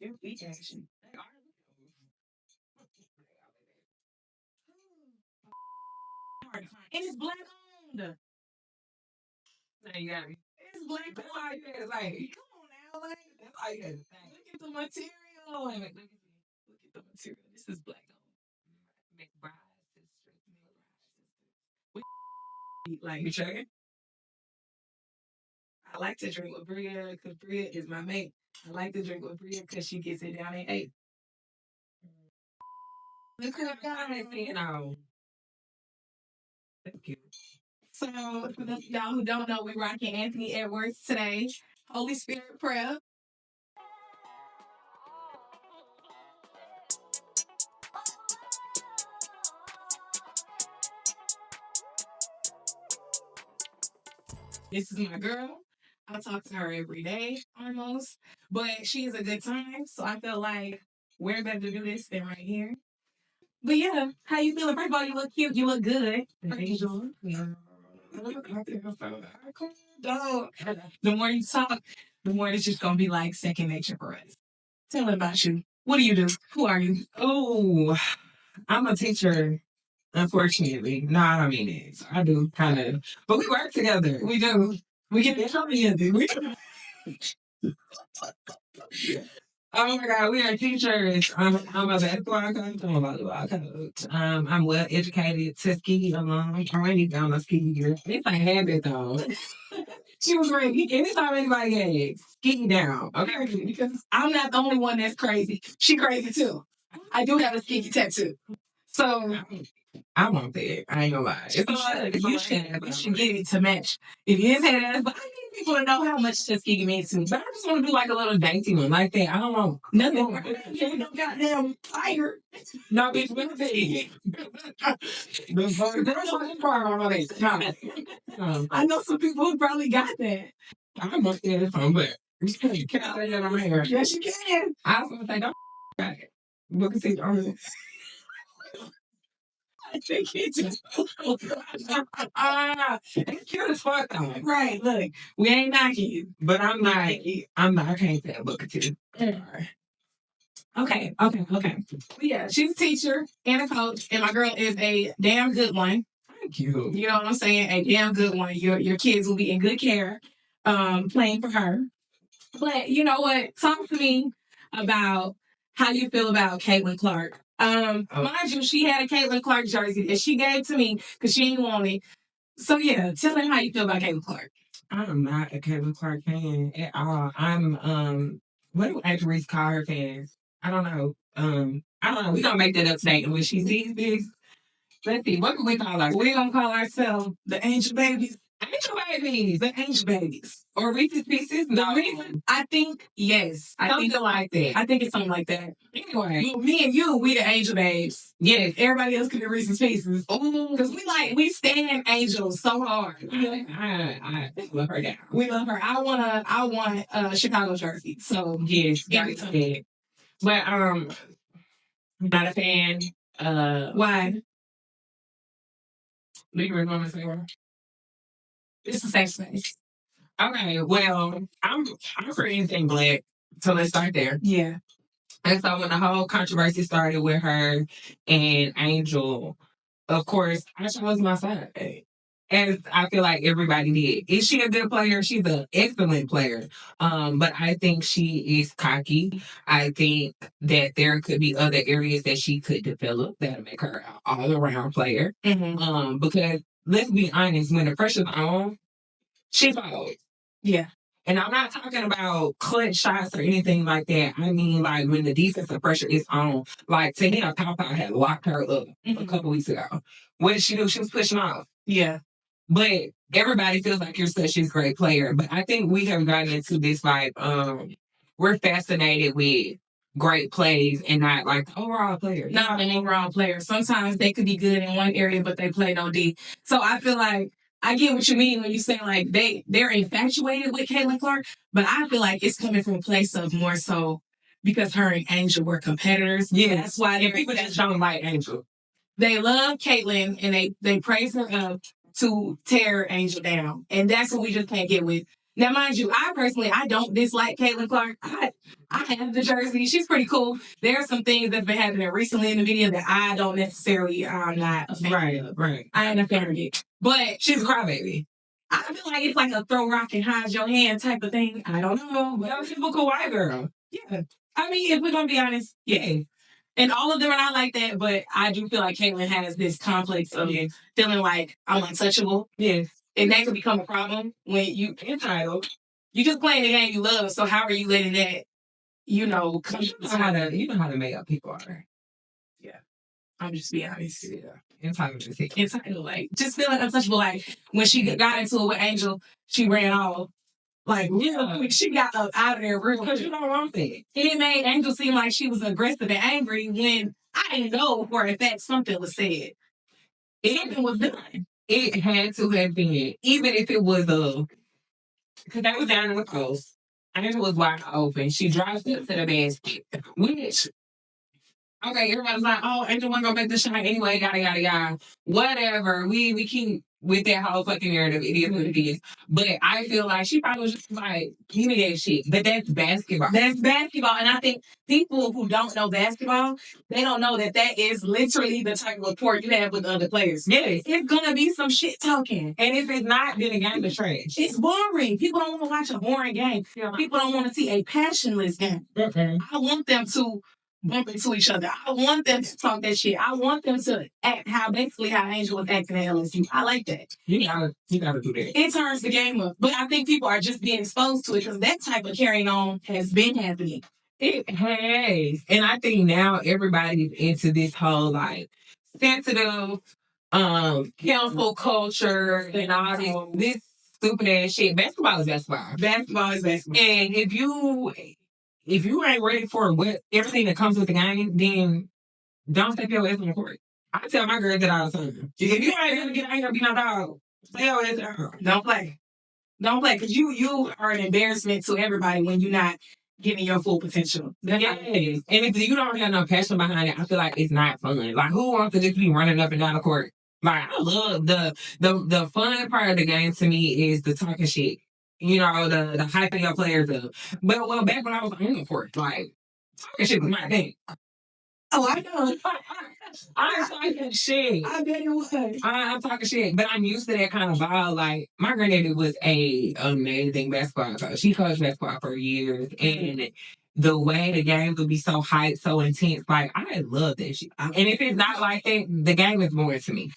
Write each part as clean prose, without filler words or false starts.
They're weak, actually. They are. Hard to find. And it's black owned. Now you got me. It's black. That's all you had to say. Come on now, like that's all you had to say. Look at the material. Wait, look at the material. This is black owned. McBride sisters. We like you checking? I like to drink with Bria because Bria is my mate. I like to drink with Bria because she gets it down in 8. Look at that, you know. Thank you. So, for those of y'all who don't know, we're rocking Anthony Edwards today. Holy Spirit prayer. This is my girl. I talk to her every day almost, but she's a good time. So I feel like where better to do this than right here. But yeah, how you feeling? First of all, you look cute. You look good. Angel. Yeah. Dog. The more you talk, the more it's just gonna be like second nature for us. Tell me about you. What do you do? Who are you? Oh, I'm a teacher. Unfortunately, no, I don't mean it. So I do kind of, but we work together. We do. We get in trouble together. Oh my God, we are teachers. I'm a basketball coach. I'm a volleyball coach. I'm well educated. TUSKEGEE alum. I already down a ski year. If I had it though, she was great. Anytime anybody gets ski down, okay? Because I'm not the only one that's crazy. She crazy too. I do have a ski tattoo. So I want that. I ain't gonna lie. You should get it to match. If you didn't say that, but I need people to know how much Tuskegee means to me. But I just want to do like a little dainty one like that. I don't want nothing. You no goddamn tiger. No, bitch, let me I know some people who probably got that. I must get it from, but you can't say that on here. Yes, you can. I was gonna say, don't got it. Look at it. I think it's just it's cute as fuck though. Right, look, we ain't knocking you. But I can't say a book or two. Okay. But yeah, she's a teacher and a coach, and my girl is a damn good one. Thank you. You know what I'm saying? A damn good one. Your kids will be in good care, playing for her. But you know what? Talk to me about how you feel about Caitlin Clark. Mind you, she had a Caitlin Clark jersey that she gave to me because she didn't want it. So yeah, tell them how you feel about Caitlin Clark. I'm not a Caitlin Clark fan at all. I'm what do Angel Reese call her fans? I don't know. I don't know. We're gonna make that up today. And when she sees this, let's see, what can we call her? We're gonna call ourselves the Angel Babies. Angel Babies, the Angel Babies. Or Reese's Pieces? No. I think, yes. Something like that. I think it's something like that. Anyway. Me and you, we the Angel Babes. Yes. Everybody else can be Reese's Pieces. Because we stand Angels so hard. I love her down. We love her. I want a Chicago jersey. So yes, give it to me. But not a fan. Why? Do you really want to say why? It's a safe space. Okay, well, I'm for anything black, so let's start there. Yeah. And so when the whole controversy started with her and Angel, of course, I chose my side. As I feel like everybody did. Is she a good player? She's an excellent player. But I think she is cocky. I think that there could be other areas that she could develop that'll make her an all around player. Mm-hmm. Because let's be honest, when the pressure's on, she falls. Yeah. And I'm not talking about clutch shots or anything like that. I mean, like when the defensive pressure is on, like Tahina Papa had locked her up a couple weeks ago. What did she do? She was pushing off. Yeah. But everybody feels like you're such a great player. But I think we have gotten into this like, we're fascinated with great plays and not like the overall player. Not an overall player. Sometimes they could be good in one area, but they play no D. So I feel like I get what you mean when you say like they're infatuated with Caitlin Clark, but I feel like it's coming from a place of more so because her and Angel were competitors. Yeah, that's why people just don't like Angel. They love Caitlin and they praise her up to tear Angel down, and that's what we just can't get with Now, mind you, I don't dislike Caitlin Clark. I have the jersey. She's pretty cool. There are some things that's been happening recently in the video that I'm not a fan of. Right. I ain't a fan of it. But she's a crybaby. I feel like it's like a throw rock and hide your hand type of thing. I don't know. But a typical white girl. Yeah. I mean, if we're going to be honest, yeah. And all of them are not like that, but I do feel like Caitlin has this complex of feeling like I'm untouchable. Yes. And that could become a problem when you entitled. You just playing the game you love, so how are you letting that, come you know how to make up people are. Yeah. I'm just being honest. Yeah. Entitled, like, just feeling untouchable. Like, when she got into it with Angel, she ran off. Like, yeah, she got up out of there real quick. Because you don't want that. It made Angel seem like she was aggressive and angry when I didn't know for a fact something was said. Something was done. It had to have been, even if it was because that was down in the coast. Angel was wide open. She drives up to the basket, which, okay, everybody's like, oh, Angel wasn't gonna make the shot anyway, yada, yada, yada. Whatever. We keep with that whole fucking narrative. It is what it is. But I feel like she probably was just like, give me that shit. But that's basketball. That's basketball. And I think people who don't know basketball, they don't know that is literally the type of rapport you have with other players. Yes. It's gonna be some shit talking. And if it's not, then the game is trash. It's boring. People don't want to watch a boring game. Yeah. People don't want to see a passionless game. Mm-hmm. I want them to bump into each other. I want them to talk that shit. I want them to act how Angel was acting at LSU. I like that. You gotta do that. It turns the game up. But I think people are just being exposed to it because that type of carrying on has been happening. It has. And I think now everybody's into this whole like sensitive cancel culture and all this stupid ass shit. Basketball is basketball. Basketball is basketball. And if you ain't ready for everything that comes with the game, then don't step your ass on the court. I tell my girls that all the time. If you ain't gonna get out here and be no dog, stay your ass at home. Don't play. Don't play, because you are an embarrassment to everybody when you're not giving your full potential. Yes. And if you don't have no passion behind it, I feel like it's not fun. Like, who wants to just be running up and down the court? Like, I love the fun part of the game to me is the talking shit. The hyping your players up. But back when I was on the court, like, talking shit was my thing. Oh, I know. I'm talking shit. I bet it was. I'm talking shit, but I'm used to that kind of vibe. Like, my granddaddy was a amazing basketball coach. She coached basketball for years, and the way the game would be so hyped, so intense, like, I love that shit. And if it's not like that, the game is boring to me.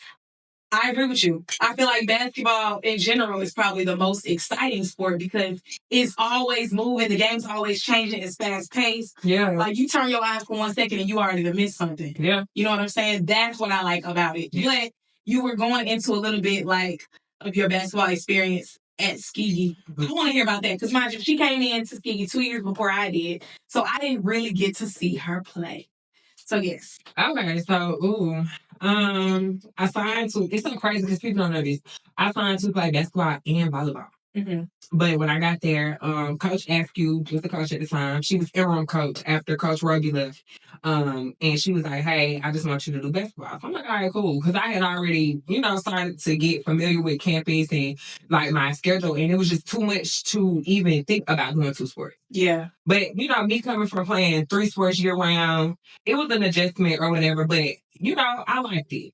I agree with you. I feel like basketball in general is probably the most exciting sport because it's always moving. The game's always changing. It's fast paced. Yeah. Like, you turn your eyes for 1 second and you already done missed something. Yeah. You know what I'm saying? That's what I like about it. Yeah. But you were going into a little bit like of your basketball experience at Tuskegee. I want to hear about that because, mind you, she came in to Tuskegee 2 years before I did. So I didn't really get to see her play. So, yes. Okay, so, I signed to, it's so crazy because people don't know this. I signed to play basketball and volleyball. Mm-hmm. But when I got there, Coach Askew was the coach at the time. She was interim coach after Coach Roby left. And she was like, hey, I just want you to do basketball. So I'm like, all right, cool. Because I had already, started to get familiar with campus and like my schedule. And it was just too much to even think about doing 2 sports. Yeah. But, me coming from playing 3 sports year round, it was an adjustment or whatever. But, I liked it.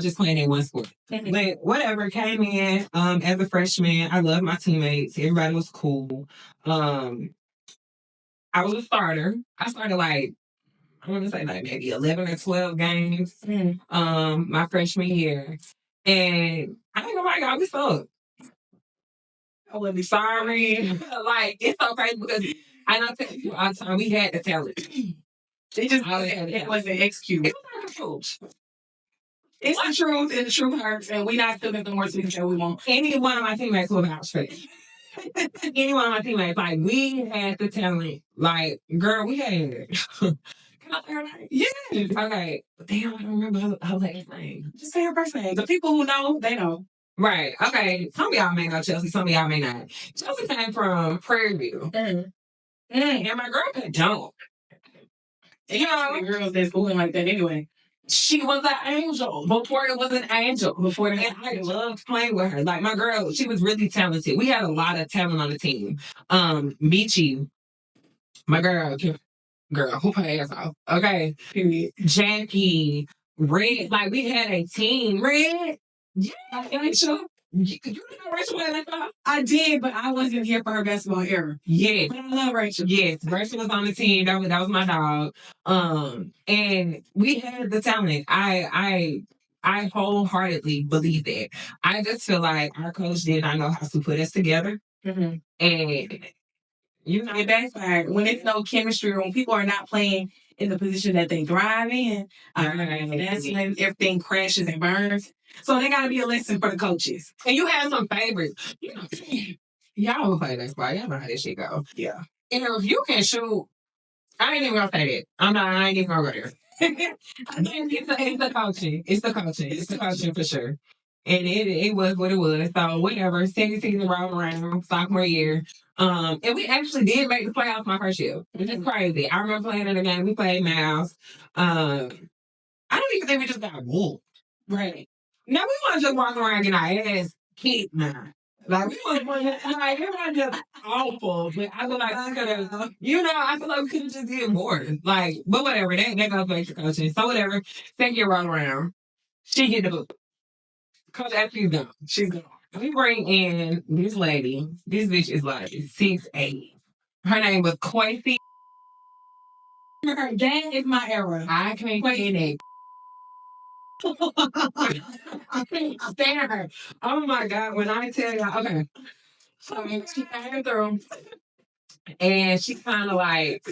Just playing in 1 sport. Mm-hmm. But whatever, came in as a freshman. I loved my teammates. Everybody was cool. I was a starter. I started I want to say maybe 11 or 12 games my freshman year. And I ain't gonna lie, y'all, we sucked. I wouldn't be sorry. It's so crazy because I don't tell you all the time, we had the talent. It wasn't executed. It was like a coach. It's the truth, and the truth hurts, and we not feeling the worst we can say we want. Any one of my teammates will vouch for it. Any one of my teammates, we had the talent. Girl, we had it. Can I say her name? Yes. Okay. Damn, I don't remember her last name. Just say her first name. The people who know, they know. Right. Okay. Some of y'all may know Chelsea. Some of y'all may not. Chelsea came from Prairie View. And my girl could dunk. The girls that's moving like that anyway. She was an angel before it was an angel. Before that, I loved playing with her. Like my girl, she was really talented. We had a lot of talent on the team. Michi, my girl, who her ass off. Okay. Period. Jackie, Red, like we had a team. Red, yeah, Rachel. You know Rachel was I did, but I wasn't here for her basketball era. Yes. But I love Rachel. Yes, Rachel was on the team. That was my dog. And we had the talent. I wholeheartedly believe that. I just feel like our coach did not know how to put us together. Mm-hmm. And you know, it backfired when it's no chemistry or when people are not playing in the position that they thrive in. That's when everything crashes and burns. So there got to be a lesson for the coaches. And you have some favorites. You know, y'all will play that spot. Y'all know how this shit go. Yeah. And if you can shoot, I ain't even gonna say that. I ain't even gonna go there. It's the coaching. It's the coaching. It's the coaching for sure. And it was what it was. So whatever. Second season rolled around, sophomore year. And we actually did make the playoffs my first year, which is crazy. I remember playing in the game. We played Mouse. I don't even think we just got whooped. Right. Now we want to just walk around and our ass kicked now. Like we was like it was just awful. But I feel like I could have, I feel like we could have just did more. Like, but whatever. That goes back to coaching. So whatever. Second year roll around. She hit the boot. Coach actually gone. She's gone. We bring in this lady. This bitch is like 6'8". Her name was Quasi. That is my era. I can't stand that. I can't stand her. Oh my God. When I tell y'all, okay. So she came through and she kind of like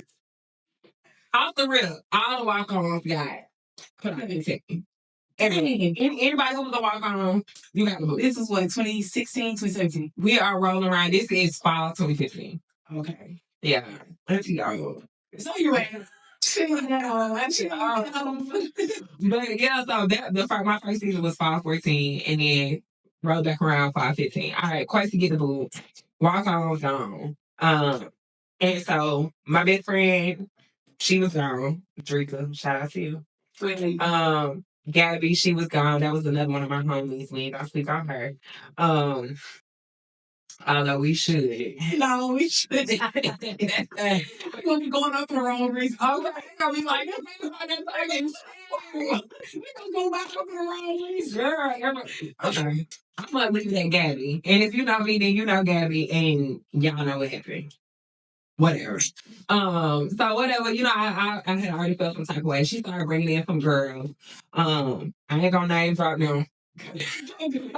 off the rip, all the walk-ons got put out in second. Anybody who was a walk-on, you got to move. This is what, 2016, 2017? We are rolling around. This is fall 2015. Okay. Yeah. Let's see y'all. So you ain't. But yeah, so my first season was 514 and then rolled back around 515. All right, Quasi get the boot. Walk on gone. And so my best friend, she was gone. Drika, shout out to you. Really? Gabby, she was gone. That was another one of my homies. We ain't gonna speak on her. Although we should. No, we should. We're gonna be going up for the wrong reason. Okay. We're gonna be like, we're gonna go back up for the wrong reason. Girl, okay. I'm gonna leave that Gabby. And if you know me, then you know Gabby and y'all know what happened. Whatever. So whatever, I had already felt some type of way. She started bringing in some girls. I ain't gonna name drop them. Don't do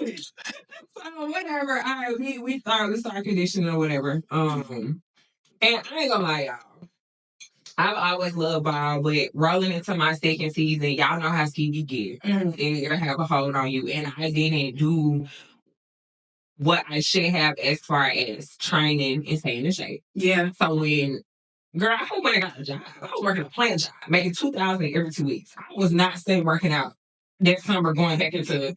this. So whatever. All right, we start conditioning or whatever. And I ain't gonna lie, y'all. I've always loved ball, but rolling into my second season, y'all know how TUSKEGee get. And it'll have a hold on you. And I didn't do what I should have as far as training and staying in shape. Yeah. So girl, I went and got a job. I was working a plant job, making $2,000 every 2 weeks. I was not staying working out that summer going back into,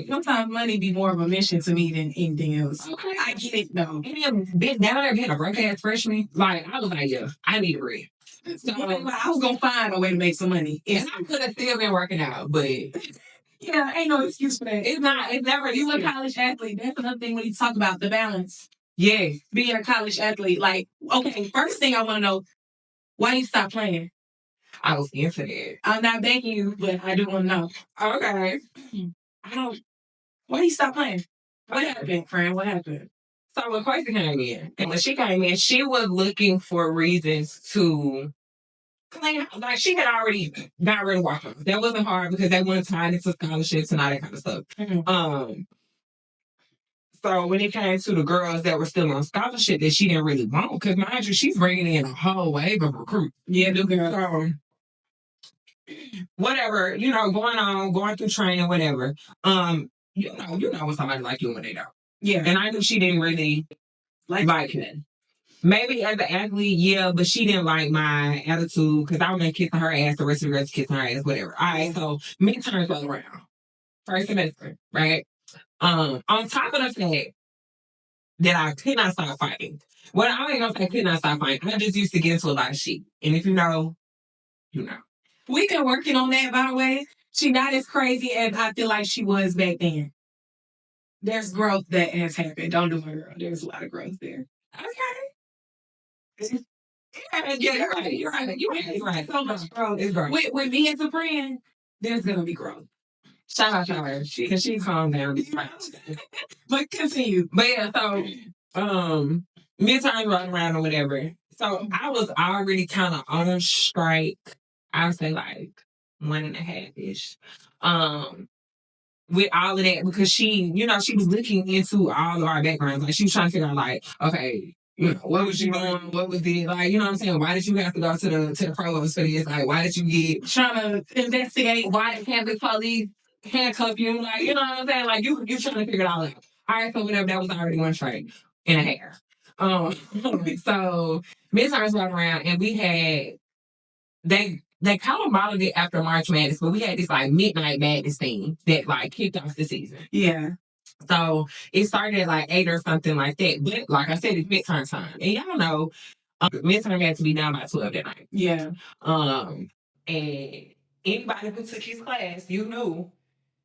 sometimes money be more of a mission to me than anything else. Okay. I get it though. And then down there being a broke ass freshman, like I was like, yeah, I need a bread. So I was gonna find a way to make some money. And I could have still been working out, but yeah, ain't no excuse for that. It's never. You a college athlete. That's another thing when you talk about the balance. Yes. Being a college athlete. Like, okay, first thing I want to know, why you stop playing? I was into that. I'm not begging you, but I do want to know. Okay. Why you stop playing? What happened, friend? What happened? So when Quasi came in, and when she came in, she was looking for reasons to clean. Like she had already got rid of walk-ons. That wasn't hard because they weren't tied into scholarships and all that kind of stuff. Mm-hmm. So when it came to the girls that were still on scholarship that she didn't really want, because mind you, she's bringing in a whole wave of recruits. Yeah, the girls. So whatever, going through training, whatever. You know when somebody like you when they don't. Yeah. And I knew she didn't really like me. Maybe as an athlete, yeah, but she didn't like my attitude because I was kissing her ass, the rest of the girls kissing her ass, whatever. All right, so midterms go around. First semester, right? On top of the fact that I could not stop fighting. Well, I ain't gonna say could not stop fighting. I just used to get into a lot of shit. And if you know, you know. We've been working on that, by the way. She not as crazy as I feel like she was back then. There's growth that has happened. Don't do my girl. There's a lot of growth there. Okay. Yeah, you're right. You're right. You're right. So much growth. It's growth. With me as a friend, there's gonna be growth. Shout out to her because she calmed down. But continue. But yeah, so midterms running around or whatever. So I was already kind of on a strike. I would say like 1.5 ish. With all of that because she, she was looking into all of our backgrounds. Like she was trying to figure out like, okay, what was you doing? What was it? Like, you know what I'm saying? Why did you have to go to the provost for this? Like, why did you get trying to investigate? Why did the police handcuff you? Like, you know what I'm saying? Like you trying to figure it all out. All right, so whatever, that was already 1.5 straight. So midterms went around and we had they kind of modeled it after March Madness, but we had this like midnight madness thing that like kicked off the season. Yeah. So it started at like 8 or something like that. But like I said, it's midterm time. And y'all know midterm had to be done by 12 that night. Yeah. And anybody who took his class, you knew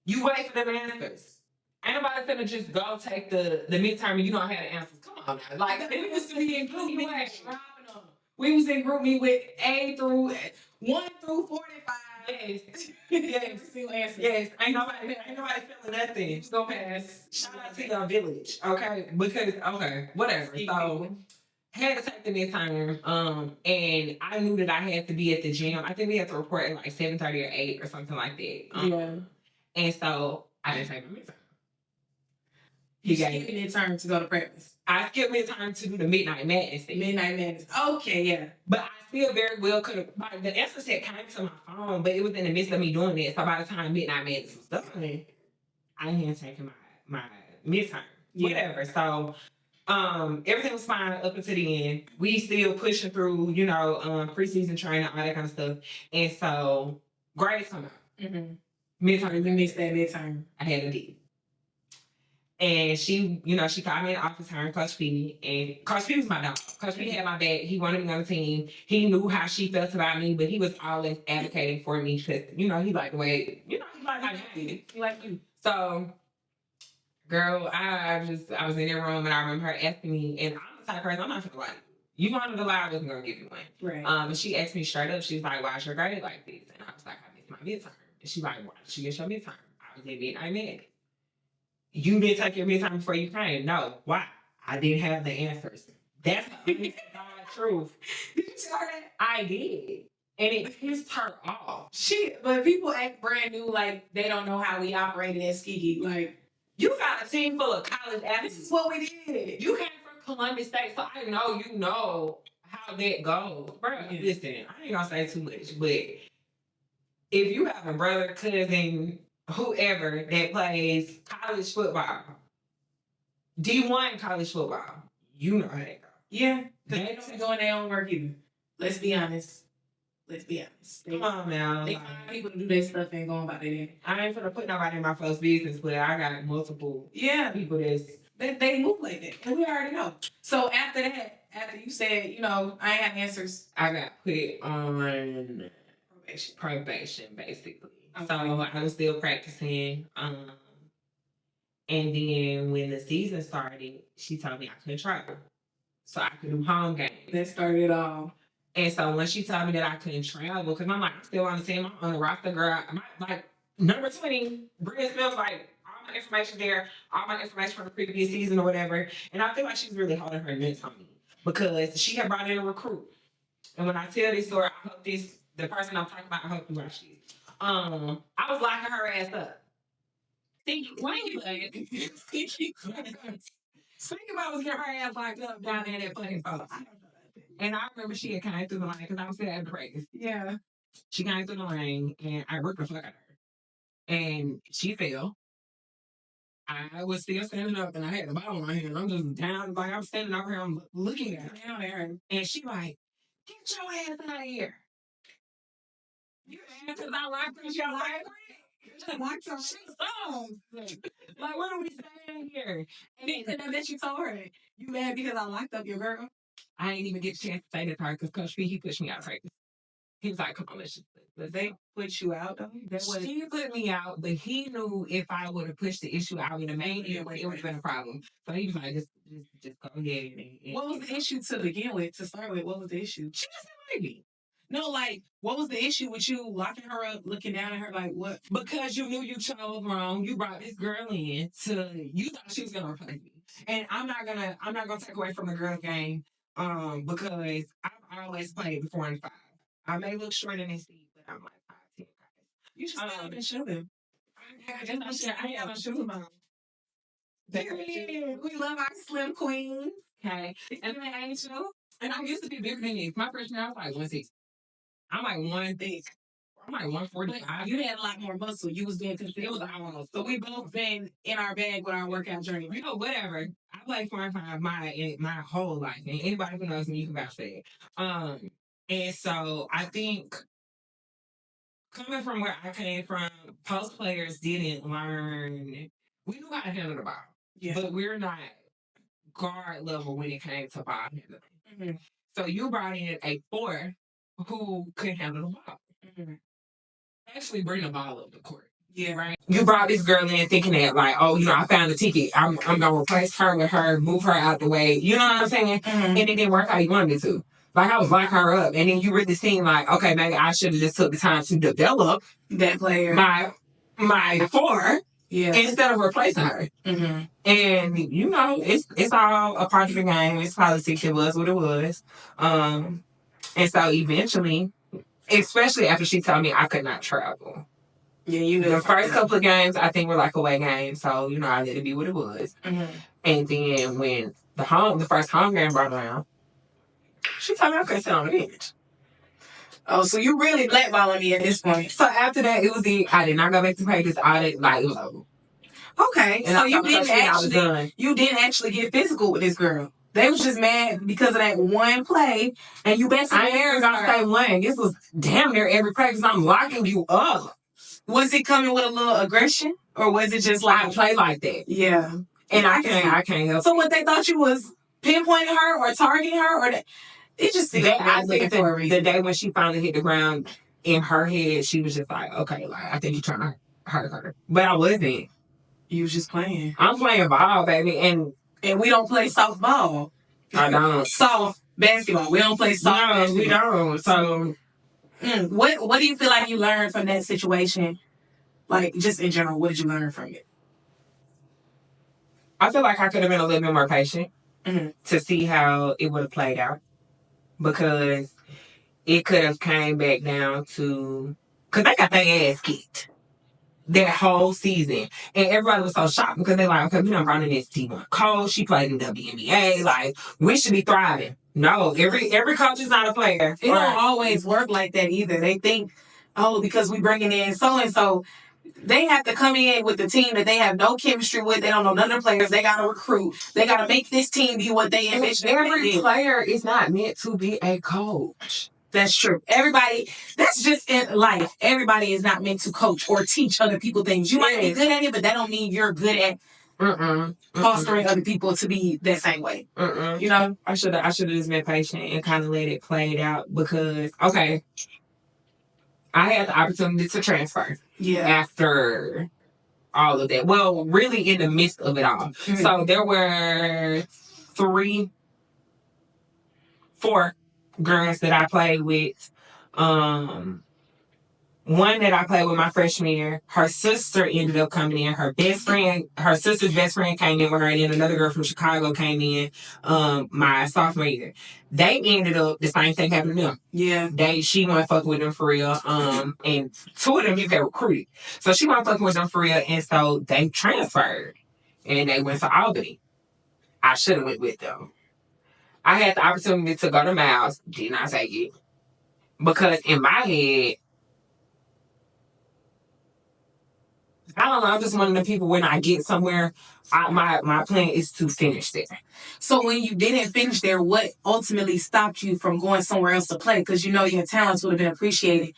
you wait for the answers. Ain't nobody finna just go take the midterm and you don't have the answers. Come on now. Like we was in group meet. We was in group meet with A through 1 through 45. Yes. Yes. Still answers. Yes. Ain't nobody feeling nothing. Just go pass. Shout out to your village. Okay. Because whatever. So had to take the midterm. And I knew that I had to be at the gym. I think we had to report at like 7:30 or 8 or something like that. Yeah. And so I didn't take my midterm. You skipped midterm to go to practice. I skipped midterm to do the midnight madness thing. Midnight madness. Okay, yeah. But I still very well could have. Like, the answer set came to my phone, but it was in the midst of me doing it. So by the time midnight madness was done, I hadn't taken my midterm. Yeah. Whatever. So everything was fine up until the end. We still pushing through, preseason training, all that kind of stuff. And so grades come out. Mm-hmm. Midterm, we missed that midterm. I had a D. And she, she called me in the office, her and Coach P. And Coach P was my dog. Coach P had my back. He wanted me on the team. He knew how she felt about me, but he was always advocating for me because, he liked the way, he liked how you did. He liked you. So, girl, I was in that room and I remember her asking me, and I'm the type of person, I'm not going to lie. You wanted to lie, I wasn't going to give you one. Right. And she asked me straight up, she was like, why is your grade like this? And I was like, I missed my midterm. And she was like, why did you miss your midterm? I was in midnight madness. You didn't take your midterm before you came. No. Why? I didn't have the answers. That's the truth. Did you tell her that? I did. And it pissed her off. Shit, but people act brand new like they don't know how we operated at Tuskegee. Like, you got a team full of college athletes. This is what we did. You came from Columbus State, so I know you know how that goes. Bro, listen, I ain't gonna say too much, but if you have a brother, cousin, whoever that plays college football, D1 college football, you know how that goes. Yeah, because they don't be doing their own work either. Let's be honest. Come on now. They find people to do their stuff and going about their day. I ain't gonna put nobody in my first business, but I got multiple people that they move like that. And we already know. So after that, after you said, I ain't have answers, I got put on probation basically. Okay. So I was still practicing. And then when the season started, she told me I couldn't travel. So I could do home games. That started it all. And so when she told me that I couldn't travel, because I'm like, I'm still on the team, I'm on the roster, girl. Like, number 20, Bria Smith, like, all my information there, all my information from the previous season or whatever. And I feel like she's really holding her nuts on me because she had brought in a recruit. And when I tell this story, I hope the person I'm talking about, I hope you watch this. I was locking her ass up. Why you like Think about I was getting her ass locked up down there in that fucking post. And I remember she had came through the lane because I was still at the practice. Yeah. She came through the lane and I worked the fuck out of her. And she fell. I was still standing up and I had the bottle in my hand. I'm just down, like I'm standing over here, I'm looking at her. Down there. And she like, get your ass out of here. You mad because I locked her? Your life? Like, so like, what are we saying here? And then that you told her, you mad because I locked up your girl? I ain't even get a chance to say that to her because Coach B, he pushed me out right. He was like, come on, they put you out though? She put me out, but he knew if I would have pushed the issue out in the main, it would have been a problem. So he was like, just go ahead. What was the issue to begin with? To start with, what was the issue? She just didn't like me. No, like, what was the issue with you locking her up, looking down at her, like, what? Because you knew you chose wrong. You brought this girl in you thought she was gonna replace me. And I'm not gonna take away from the girl game, because I've always played before and five. I may look short in this seat, but I'm like 5'10". You should stand up and shoot him. I ain't got no shoes on. We love our slim queens. Okay. And then Angel. And I used to be bigger than you. My freshman year, I was like 160. I'm like 1 I'm like 145. You had a lot more muscle. You was doing because it was almost. So we both been in our bag with our workout journey. You know, whatever. I played 4-5 my whole life. And anybody who knows me, you can vouch for it. And so I think coming from where I came from, post players didn't learn. We knew how to handle the ball. Yeah. But we're not guard level when it came to ball handling. Mm-hmm. So you brought in a 4 who could handle the ball. Mm-hmm. Actually bring the ball up the court. Yeah. Right. You brought this girl in thinking that, like, oh, you know, I found a ticket. I'm gonna replace her with her, move her out the way. You know what I'm saying? Mm-hmm. And it didn't work how you wanted it to. Like, I was locking her up, and then you really seen, like, okay, maybe I should have just took the time to develop that player, my 4, yeah, instead of replacing her. Mm-hmm. And you know, it's all a part of the game. It's politics. It was what it was. And so eventually, especially after she told me I could not travel. Yeah, you know, the first couple of games I think were like away games, so you know I let it be what it was. Mm-hmm. And then when the first home game brought around, she told me I couldn't sit on the bench. Oh, so you really blackballing me at this point. So after that, it was I did not go back to practice. It was over. Okay, and so you didn't actually get physical with this girl. They was just mad because of that one play, and you basically embarrassed her. I ain't gonna say one. This was damn near every practice. I'm locking you up. Was it coming with a little aggression, or was it just like I play like that? Yeah, and I can't help. So what they thought you was pinpointing her or targeting her, or it just seemed I think the day when she finally hit the ground, in her head she was just like, okay, like I think you're trying to hurt her, but I wasn't. You was just playing. I'm playing ball, baby, and we don't play soft ball. I don't. Soft basketball. We don't play soft basketball. We don't. So, what do you feel like you learned from that situation? Like, just in general, what did you learn from it? I feel like I could have been a little bit more patient to see how it would have played out. Because it could have came back down to... Because they got their ass kicked that whole season. And everybody was so shocked because they're like, okay, we done brought in this T1 coach. She played in WNBA. Like, we should be thriving. No, every coach is not a player. It don't always work like that either. They think, oh, because we bringing in so-and-so, they have to come in with the team that they have no chemistry with. They don't know none of the players. They got to recruit. They got to make this team be what they envision. Every player is not meant to be a coach. That's true. Everybody, that's just in life. Everybody is not meant to coach or teach other people things. You might be good at it, but that don't mean you're good at fostering other people to be that same way. You know? I should have just been patient and kind of let it play it out because, okay, I had the opportunity to transfer after all of that. Well, really in the midst of it all. Mm-hmm. So there were 4 girls that I played with. One that I played with my freshman year, her sister ended up coming in. Her sister's best friend came in with her, and then another girl from Chicago came in my sophomore year. They ended up, the same thing happened to them. Yeah. She wasn't fucking with them for real. And 2 of them get recruited. So she wasn't fucking with them for real, and so they transferred. And they went to Albany. I should have went with them. I had the opportunity to go to Miles, did not take it. Because in my head, I don't know, I'm just one of the people when I get somewhere, my plan is to finish there. So when you didn't finish there, what ultimately stopped you from going somewhere else to play? Because you know your talents would have been appreciated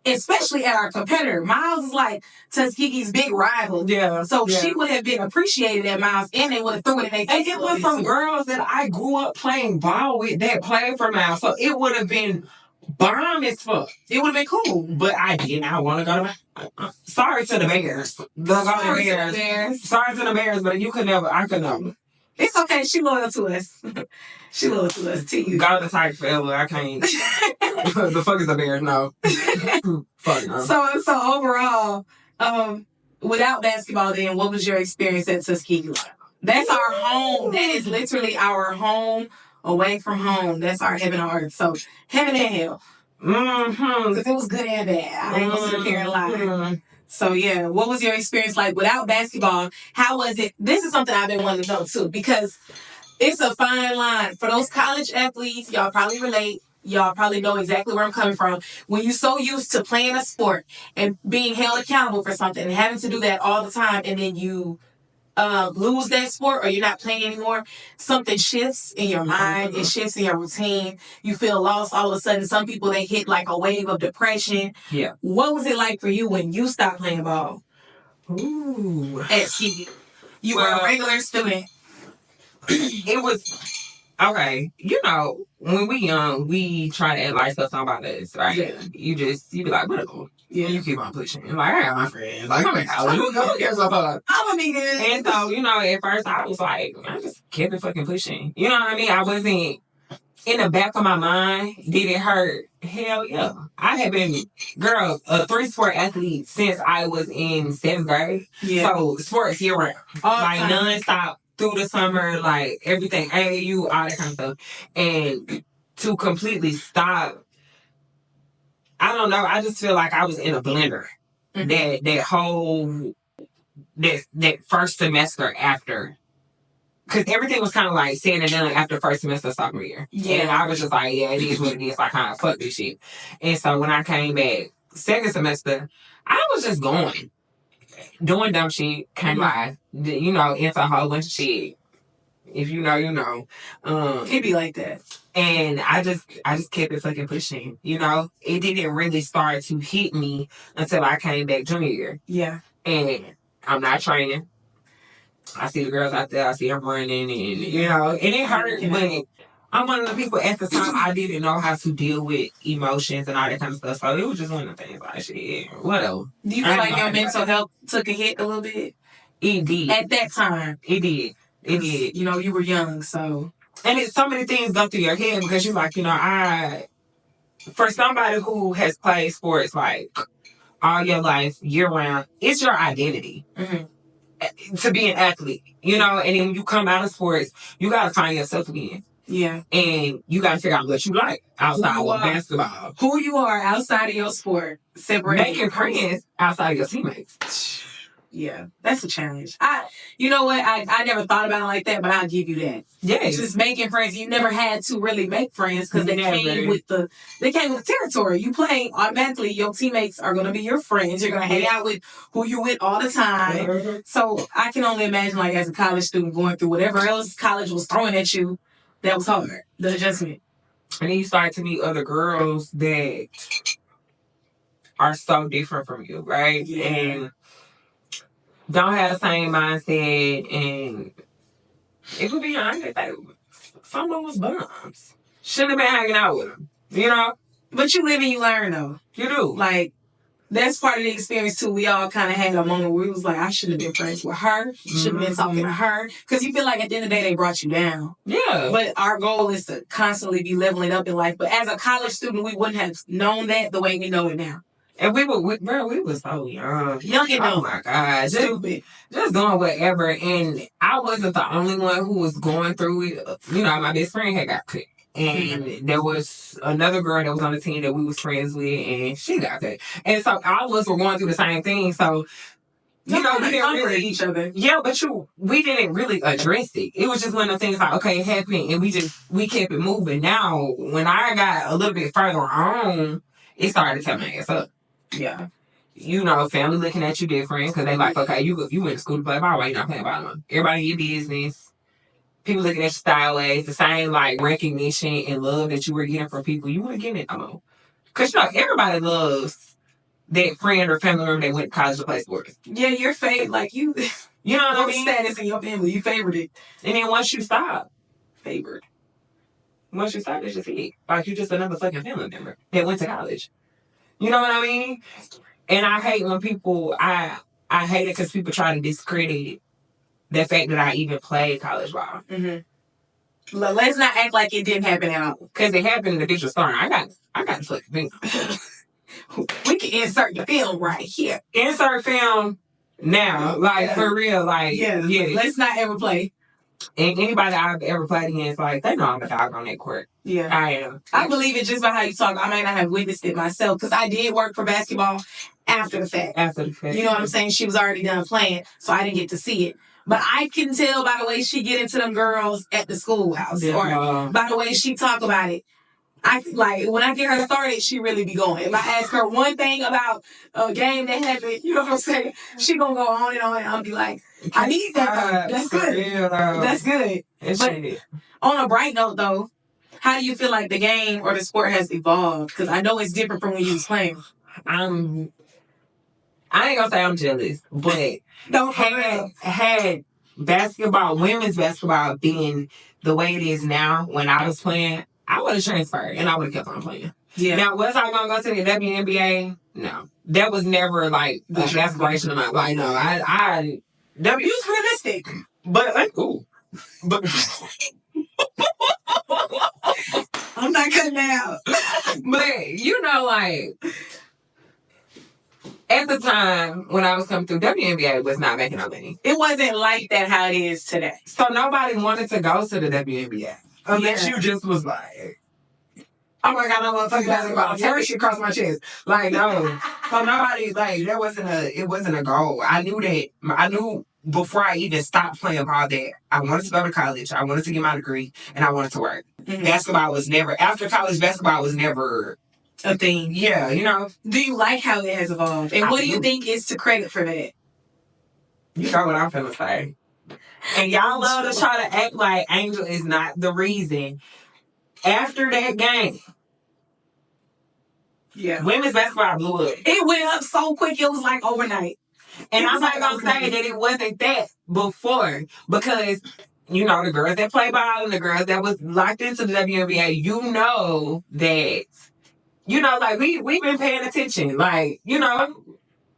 especially at our competitor. Miles is like Tuskegee's big rival. Yeah. So she would have been appreciated at Miles, and they would have threw it in their face. And it was some girls that I grew up playing ball with that played for Miles, so it would have been bomb as fuck. It would have been cool, but I did not want to go to. Sorry to the Bears. Sorry to the Bears. Sorry to the Bears, but you could never. I could never. It's okay. She loyal to us. She loyal to us. To you. Go to the Tigers forever. I can't. The fuck is the Bears? No. Fuck no. So overall, without basketball, then what was your experience at Tuskegee like? That's our home. That is literally our home. Away from home. That's our heaven on earth. So heaven and hell. Because it was good and bad. I ain't gonna sit here and lie. So yeah, what was your experience like without basketball? How was it? This is something I've been wanting to know too, because it's a fine line. For those college athletes, y'all probably relate. Y'all probably know exactly where I'm coming from. When you're so used to playing a sport and being held accountable for something and having to do that all the time, and then you lose that sport or you're not playing anymore, something shifts in your mind. It shifts in your routine. You feel lost all of a sudden. Some people, they hit like a wave of depression. Yeah. What was it like for you when you stopped playing ball? Ooh. At TUSKEGee. You were a regular student. It was... Okay, you know, when we young, we try to act like stuff about us, right? Yeah. You be like, whatever. Yeah. You keep on pushing. And like, I got my friends. Like, I'm in college. Who cares about I'm gonna be good. And so, you know, at first I was like, I just kept it fucking pushing. You know what I mean? I wasn't, in the back of my mind, did it hurt? Hell yeah. I had been, girl, a 3-sport athlete since I was in 7th grade. Yeah. So, sports year round. Like, nonstop. Through the summer, like everything, AAU, all that kind of stuff. And to completely stop, I don't know, I just feel like I was in a blender. Mm-hmm. That first semester after. Because everything was kind of like said and done after first semester sophomore year. Yeah. And I was just like, yeah, it is what it is. I kind of fuck this shit. And so when I came back second semester, I was just going. Doing dumb shit, can't lie. You know, into a whole bunch of shit. If you know, you know. It be like that. And I just kept it fucking pushing. You know, it didn't really start to hit me until I came back junior year. Yeah. And I'm not training. I see the girls out there. I see them running, and you know, and it hurt. But I'm one of the people at the time I didn't know how to deal with emotions and all that kind of stuff. So it was just one of the things like shit, whatever. Do you feel like your mental health took a hit a little bit? It did. At that time. It did. It did. You know, you were young, so. And it's so many things go through your head because you're like, you know, for somebody who has played sports like all your life, year round, it's your identity. Mm-hmm. To be an athlete, you know, and then when you come out of sports, you got to find yourself again. Yeah. And you got to figure out what you like outside of basketball. Who you are outside of your sport. Making friends outside of your teammates. Yeah, that's a challenge. You know what? I never thought about it like that, but I'll give you that. Yeah, just making friends. You never had to really make friends because they came with the territory. You play automatically. Your teammates are going to be your friends. You're going to hang out with who you're with all the time. Mm-hmm. So I can only imagine, like, as a college student going through whatever else college was throwing at you, that was hard. The adjustment. And then you start to meet other girls that are so different from you, right? Yeah. And don't have the same mindset, and it could be honest, like, some of them was bums. Shouldn't have been hanging out with them, you know? But you live and you learn, though. You do. Like, that's part of the experience, too. We all kind of had a moment where we was like, I should have been friends with her. Should have been talking to her. Because you feel like at the end of the day, they brought you down. Yeah. But our goal is to constantly be leveling up in life. But as a college student, we wouldn't have known that the way we know it now. And we were so young. Young and oh my God. Stupid. Just doing whatever. And I wasn't the only one who was going through it. You know, my best friend had got cut. And there was another girl that was on the team that we was friends with, and she got cut. And so all of us were going through the same thing. So, you know, we didn't really each other. Yeah, but we didn't really address it. It was just one of the things like, okay, it happened, and we kept it moving. Now, when I got a little bit further on, it started to tear my ass up. Yeah. You know, family looking at you different because they like, okay, you went to school to play ball, why you not playing ball? Everybody in your business. People looking at you sideways. The same, like, recognition and love that you were getting from people, you weren't getting it no more. Because, you know, everybody loves that friend or family member that went to college to play sports. Yeah, you're favored. Like you know what I mean? Status in your family, you favored it. And then once you stop, favored. Once you stop, it's just it. Like you're just another fucking family member that went to college. You know what I mean? And I hate when people, I hate it because people try to discredit the fact that I even played college ball. Mm-hmm. Let's not act like it didn't happen at all. Because it happened in the bitch was starting. I got the fucking film. We can insert the film right here. Insert film now. Like, for real. Like, yeah. Let's not ever play. And anybody I've ever played against, like, they know I'm a dog on that court. Yeah. I am. I believe it just by how you talk. I might not have witnessed it myself because I did work for basketball after the fact. You know what I'm saying? She was already done playing, so I didn't get to see it. But I can tell by the way she get into them girls at the schoolhouse or by the way she talk about it. When I get her started, she really be going. If I ask her one thing about a game that happened, you know what I'm saying? She gonna go on and on and I'll be like, I need that. That's good. That's good. But on a bright note though, how do you feel like the game or the sport has evolved? Because I know it's different from when you was playing. I ain't gonna say I'm jealous, but had basketball, women's basketball being the way it is now when I was playing, I would have transferred and I would have kept on playing. Yeah. Now, was I going to go to the WNBA? No. That was never like the aspiration of my life. No, you was realistic. But like, ooh. But I'm not cutting out. But, you know, like, at the time when I was coming through, WNBA was not making no money. It wasn't like that how it is today. So nobody wanted to go to the WNBA. Unless you just was like, oh my God, I want to play basketball. Tear shit across my chest. Like, no. So nobody, like, it wasn't a goal. I knew before I even stopped playing ball that I wanted to go to college, I wanted to get my degree, and I wanted to work. Mm-hmm. Basketball was never, after college, basketball was never a thing. Yeah, you know. Do you like how it has evolved? And what do you think is to credit for that? You know what I'm finna say. And y'all love to try to act like Angel is not the reason. After that game, women's basketball blew up. It went up so quick, it was like overnight. And I'm not going to say that it wasn't that before, because, you know, the girls that play ball and the girls that was locked into the WNBA, you know that, you know, like, we've been paying attention. Like, you know,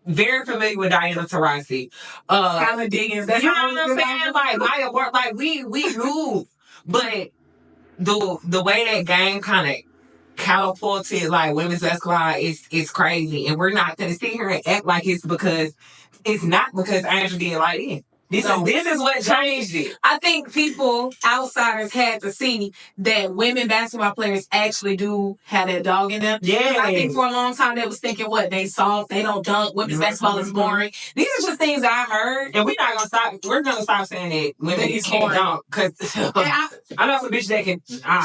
very familiar with Diana Taurasi. Skylar Diggins. That's you know what I'm saying? Like, Maya Ward, like, we knew. But the way that game kind of catapulted, like, women's basketball is crazy. And we're not going to sit here and act like it's because, it's not because Angel didn't like it. This is what changed it. I think people, outsiders, had to see that women basketball players actually do have that dog in them. Yeah. I think for a long time they was thinking, they soft, they don't dunk, women's basketball is boring. These are just things that I heard. And we're going to stop saying that women can't dunk. Because I know some bitch that can.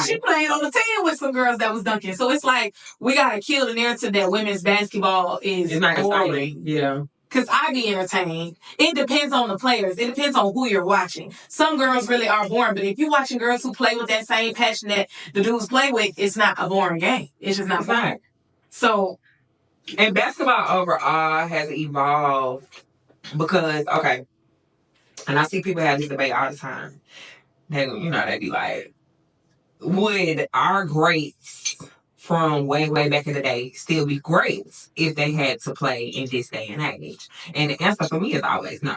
She played on the team with some girls that was dunking. So it's like, we got to kill the narrative that women's basketball is not boring. Yeah. Because I be entertained. It depends on the players. It depends on who you're watching. Some girls really are boring, but if you're watching girls who play with that same passion that the dudes play with, it's not a boring game. It's just not boring. So, and basketball overall has evolved because, okay, and I see people have this debate all the time. They be like, would our greats from way, way back in the day still be greats if they had to play in this day and age? And the answer for me is always no.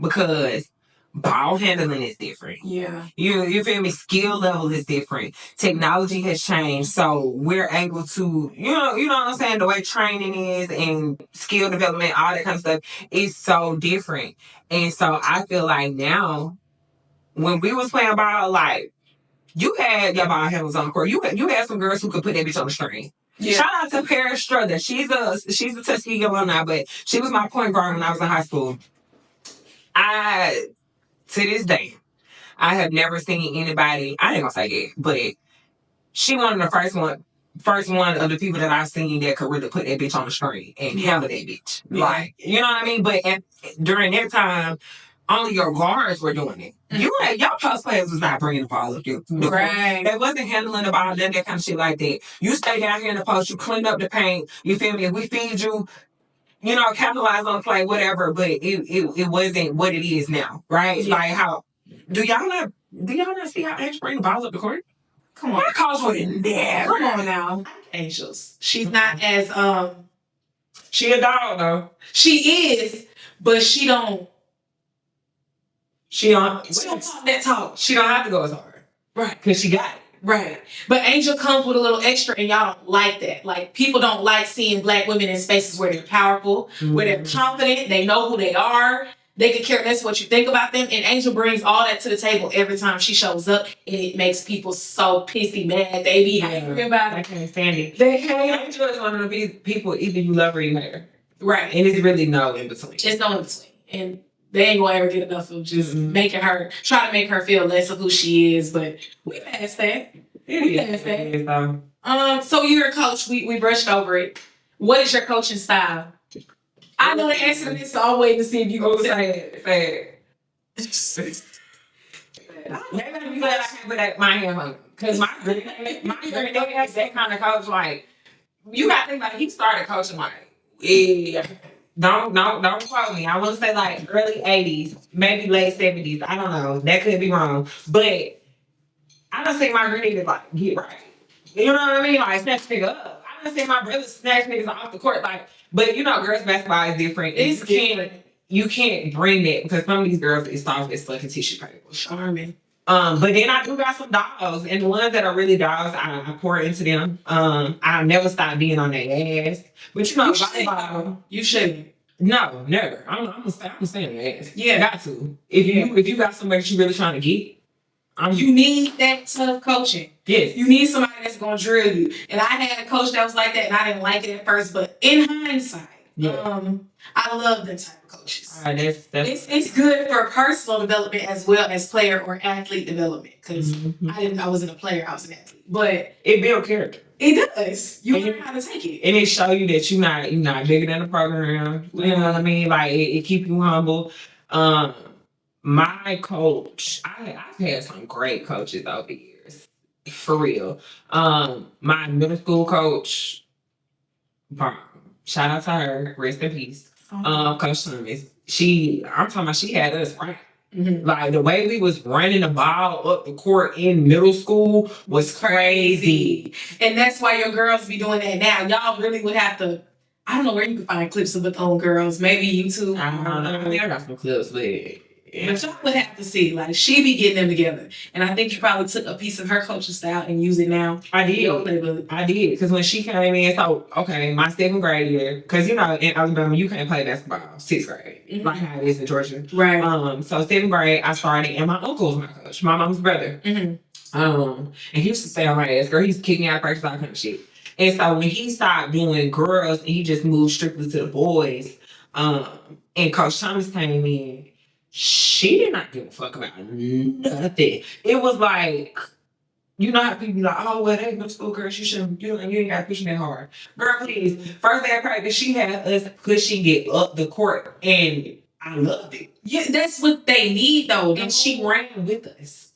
Because ball handling is different. Yeah. You feel me? Skill level is different. Technology has changed. So we're able to, you know what I'm saying? The way training is and skill development, all that kind of stuff is so different. And so I feel like now, when we was playing ball, like, you had your ball handles on the court. You had some girls who could put that bitch on the string. Yeah. Shout out to Paris Struther. She's a Tuskegee alumni, but she was my point guard when I was in high school. To this day, I have never seen anybody, I ain't gonna say it, but she one of the first one of the people that I've seen that could really put that bitch on the string and handle that bitch. Yeah. Like, you know what I mean? But during that time, only your guards were doing it. Your post players was not bringing the ball up there. Right. They wasn't handling the ball, none of that kind of shit like that. You stay down here in the post, you clean up the paint, you feel me? If we feed you, capitalize on the play, whatever, but it wasn't what it is now, right? Yeah. Like how do y'all not see how Angel bring the ball up the court? Come on. My coach would never. Come on now. Angels. She's not as she a dog though. She is, but she don't talk that talk. She don't have to go as hard. Right. Because she got it. Right. But Angel comes with a little extra and y'all don't like that. Like, people don't like seeing Black women in spaces where they're powerful, where they're confident, they know who they are, they can care less what you think about them. And Angel brings all that to the table every time she shows up, and it makes people so pissy mad. They be angry about it. I can't stand it. They hate Angel is one of the people, either you love her or you hate her. Right. And it's really no in between. It's no in between. And they ain't gonna ever get enough of just trying to make her feel less of who she is, but we passed that. So you're a coach. We brushed over it. What is your coaching style? I know the answer to this, so I'm waiting to see if you go say it. Maybe I'm glad I can't put my hand on it. Because my granddaddy is that kind of coach. Like, you got to think like he started coaching like, don't quote me. I want to say like early 80s, maybe late 70s. I don't know. That could be wrong. But I don't think my granddaddy like get right. You know what I mean? Like snatch nigga up. I don't think my brother snatch niggas off the court. Like, but girls basketball is different. You can't bring that because some of these girls is soft as fucking tissue paper. Charming. But then I do got some dogs, and the ones that are really dogs, I pour into them. I never stop being on their ass. But volleyball, you shouldn't. No, never. I'm saying their ass. Yeah, got to. If you got somebody that you really trying to get, you need that tough coaching. Yes. You need somebody that's gonna drill you. And I had a coach that was like that, and I didn't like it at first. But in hindsight, I love them type of coaches. All right, it's good for personal development as well as player or athlete development. Because I wasn't a player, I was an athlete. But it builds character. It does. You learn how to take it. And it show you that you're not bigger than the program. You know what I mean? Like it keep you humble. My coach, I've had some great coaches over the years. For real. My middle school coach, shout out to her, rest in peace. Coach Thomas. I'm talking about she had us right. Mm-hmm. Like the way we was running the ball up the court in middle school was crazy. And that's why your girls be doing that now. Y'all really would have to. I don't know where you can find clips of the own girls. Maybe YouTube. I don't know. I think I got some clips, but y'all would have to see. Like she be getting them together, and I think you probably took a piece of her coaching style and use it now. I did because when she came in, so okay, my 7th grade year, because in Alabama you can't play basketball 6th grade, like how it is in Georgia, right? So 7th grade I started, and my uncle was my coach, my mom's brother, and he used to stay on my ass, girl. He used to kick me out of practice, all kind of shit. And so when he stopped doing girls and he just moved strictly to the boys, and Coach Thomas came in. She did not give a fuck about nothing. It was like, you know how people be like, oh, well, they middle school girls, you ain't got to push them that hard. Girl, please. First day of practice, she had us pushing it up the court, and I loved it. Yeah, that's what they need, though. And she ran with us.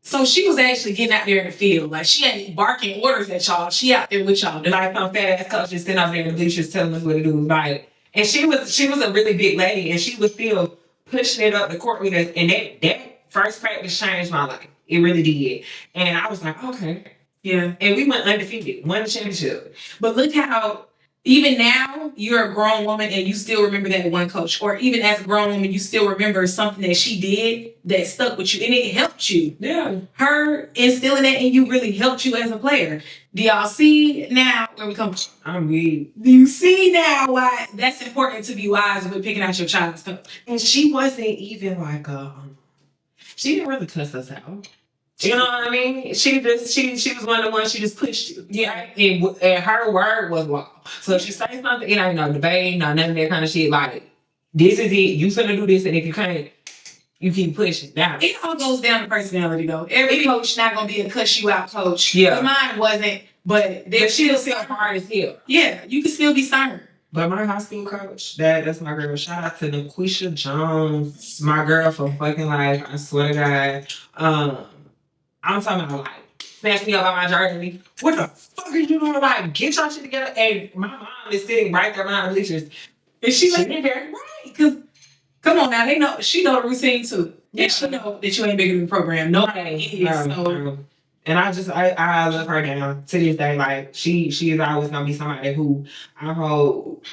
So she was actually getting out there in the field. Like, she ain't barking orders at y'all. She out there with y'all. Like some fat ass coach just sitting out there in the bleachers telling us what to do. Like, and she was a really big lady, and she was still pushing it up the court with us, and that first practice changed my life. It really did. And I was like, okay. Yeah. And we went undefeated, won the championship. But look how, even now, you're a grown woman and you still remember that one coach. Or even as a grown woman, you still remember something that she did that stuck with you. And it helped you. Yeah. Her instilling that in you really helped you as a player. Do y'all see now where we come from? I'm weak. Do you see now why that's important to be wise with picking out your child's coach? And she wasn't even like she didn't really cuss us out. You know what I mean? She was one of the ones, she just pushed you. Yeah. Right? And her word was law. So if she say something, it ain't no debate, no none of that kind of shit. Like, this is it. You finna do this, and if you can't, you keep pushing down. It all goes down to personality, though. Every coach not gonna be a cuss you out coach. Yeah. Mine wasn't, but she was still hard as hell. Yeah, you can still be stern. But my high school coach, that's my girl. Shout out to Naquisha Jones, my girl for fucking life. I swear to God. I'm talking about like snatch me up on my journey. What the fuck are you doing? Like, get your shit together. And my mom is sitting right there behind the bleachers. And she let me very right. Cause come on now, she know the routine too. Yeah, and she know that you ain't bigger than the program. Nobody is. So. And I love her down to this day. Like she is always gonna be somebody who I hold,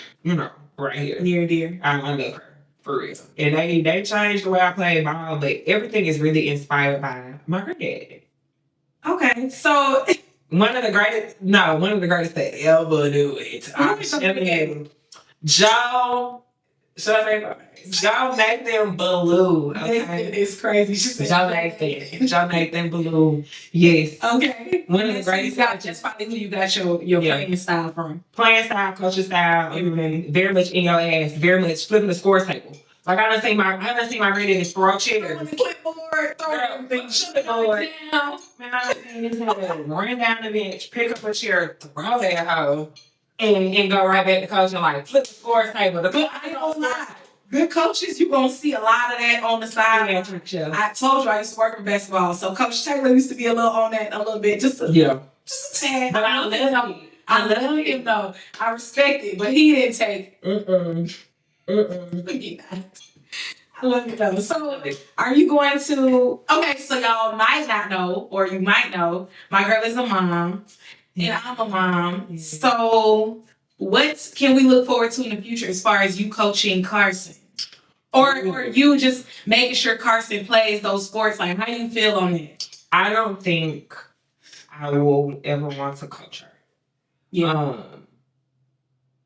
right here. Near and dear. I love her. For real. And they changed the way I play ball, but everything is really inspired by my granddad. Okay, so one of the greatest to ever do it. Joe. Should I say that? Joe Nathan Ballou. Okay. It's crazy. Joe Nathan Ballou. Yes. Okay. One of the greatest coaches. That's probably who you got your playing style from. Playing style, coaching style, everything. Very much in your ass. Very much flipping the score table. Like I done seen my granddad throw chairs. Clipboard, throw everything. Shut it down. Man, I done seen this nigga run down the bench, pick up a chair, throw that hoe. And go right back to coaching, like flip the score table. I don't lie. Good coaches, you gonna see a lot of that on the side. Yeah. I told you I used to work in basketball, so Coach Taylor used to be a little on that a little bit, just a tad. But I love him though. I respect it, but he didn't take. I love it though. So, are you going to? Okay, so y'all might not know, or you might know, my girl is a mom. And I'm a mom. Yeah. So, what can we look forward to in the future as far as you coaching Carson? Or you just making sure Carson plays those sports? Like, how do you feel on it? I don't think I will ever want to coach her. Yeah.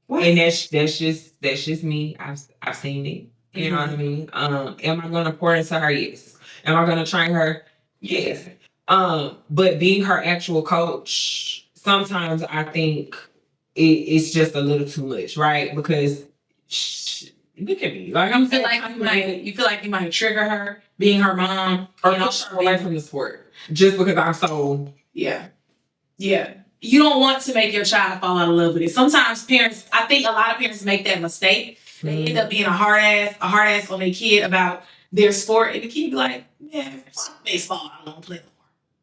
And that's just me. I've seen it. You know what I mean? Am I gonna pour into her? Yes. Am I gonna train her? Yes. But being her actual coach, sometimes I think it's just a little too much, right? Because look at me, like you feel like you might trigger her being her mom, or push her away from the sport just because I'm so yeah. You don't want to make your child fall out of love with it. Sometimes I think a lot of parents make that mistake. They end up being a hard ass on their kid about their sport, and the kid be like, "Man, fuck baseball, I don't play no more."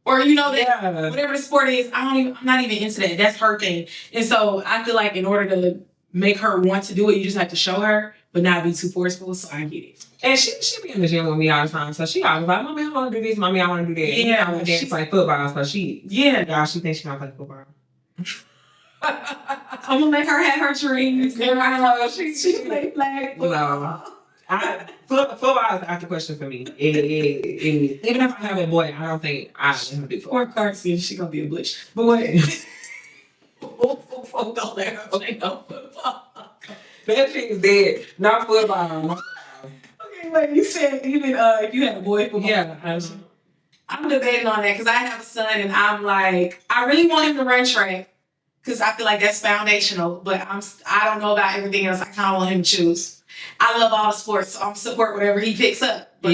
Or whatever the sport is, I'm not even into that. That's her thing. And so I feel like in order to make her want to do it, you just have to show her, but not be too forceful. So I get it. And she be in the gym with me all the time. So she always like, "Mommy, I want to do this. Mommy, I want to do that." Yeah. She play football, so she thinks she gonna play football. I'm gonna let her have her dreams. She play flag football. Football is out the question for me. Even if I have a boy, I don't think I should do football. Or Carson, she gonna be a butch. But what? Don't let her play no football. That shit's dead. Not football. Okay, wait. You said even if you had a boy football. Yeah. I'm debating on that because I have a son and I'm like, I really want him to run track because I feel like that's foundational. But I don't know about everything else. I kind of want him to choose. I love all the sports, so I'm support whatever he picks up. But,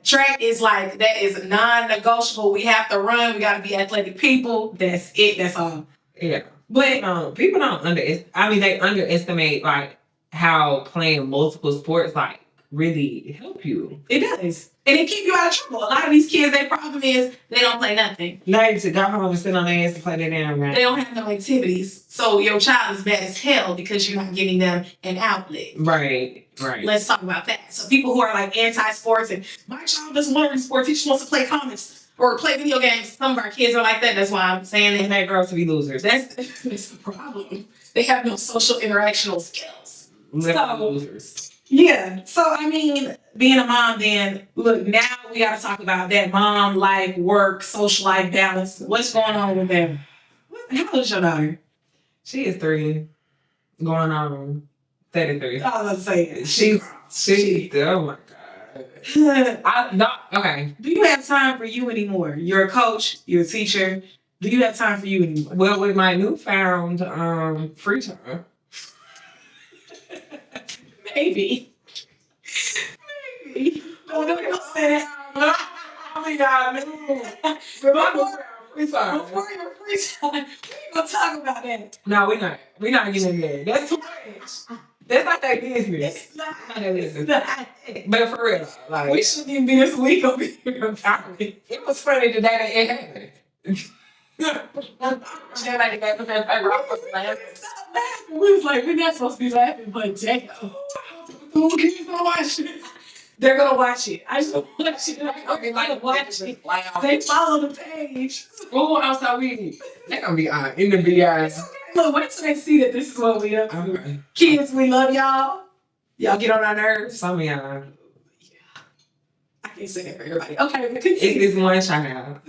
track is like, that is non-negotiable. We have to run. We got to be athletic people. That's it. That's all. Yeah. But people don't they underestimate like how playing multiple sports like really help you. It does. And it keep you out of trouble. A lot of these kids, their problem is they don't play nothing. They to go home and sit on their ass and play their damn game. They don't have no activities. So your child is bad as hell because you're not giving them an outlet. Right. Let's talk about that. So people who are like anti-sports and my child doesn't want to do sports, he just wants to play comics or play video games. Some of our kids are like that. That's why I'm saying that. And they grow up to be losers. That's the problem. They have no social interactional skills. Losers. Yeah. So, being a mom then, look, now we got to talk about that mom life, work, social life balance. What's going on with them? How old is your daughter? She is 3, going on 33. I was about to say, she oh my God. Okay. Do you have time for you anymore? You're a coach, you're a teacher. Do you have time for you anymore? Well, with my newfound free time. Maybe. Don't say that. Oh my God, no. We sorry. Before your free time, we ain't gonna talk about that. No, we're not. We're not getting there. That's too much. That's not that business. It's not. That business. But for real, like We shouldn't even be this week over here. It was funny today that it happened. We was like, we're not supposed to be laughing, but damn. Who kids gonna watch this? They're gonna watch it. I just watch it. They're gonna watch it. They follow the page. Oh, I'm sorry. They're gonna be in the BI. Look, wait till they see that this is what we up to. Okay. Kids, we love y'all. Y'all get on our nerves. Some of y'all. I can't say that for everybody. Okay, but It's this one child.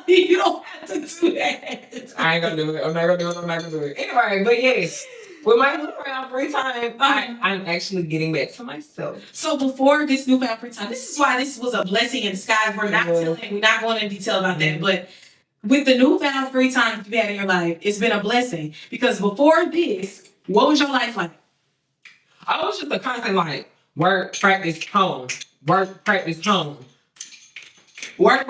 You don't have to do that. I ain't gonna do it. I'm not gonna do it. Anyway, but yes, with my newfound free time, I'm actually getting back to myself. So before this newfound free time, this is why this was a blessing in disguise. We're not going into detail about that, but with the newfound free time you've had in your life, it's been a blessing. Because before this, what was your life like? I was just a constant like work, practice, home. Work, practice, home. Work,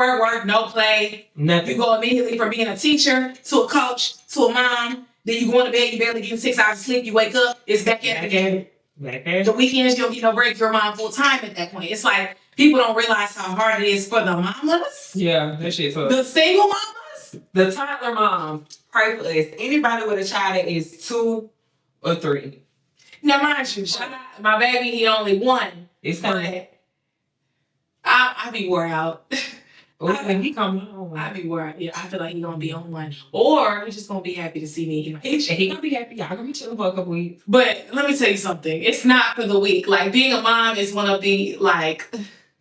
no play. Nothing. You go immediately from being a teacher to a coach to a mom. Then you go into bed, you barely get 6 hours of sleep. You wake up, it's back at it again. The weekends, you don't get no break. You're mom full time at that point. It's like people don't realize how hard it is for the mamas. Yeah, that shit's tough. The single mamas. The toddler mom, pray for us. Anybody with a child that is 2 or 3. Now, mind you, shout out my baby, he only 1. It's time. I be wore out. When he come home, I be wore out. Yeah, I feel like he gonna be on 1, or he's just gonna be happy to see me. He gonna be happy. Y'all gonna be chilling for a couple weeks. But let me tell you something. It's not for the weak. Like being a mom is one of the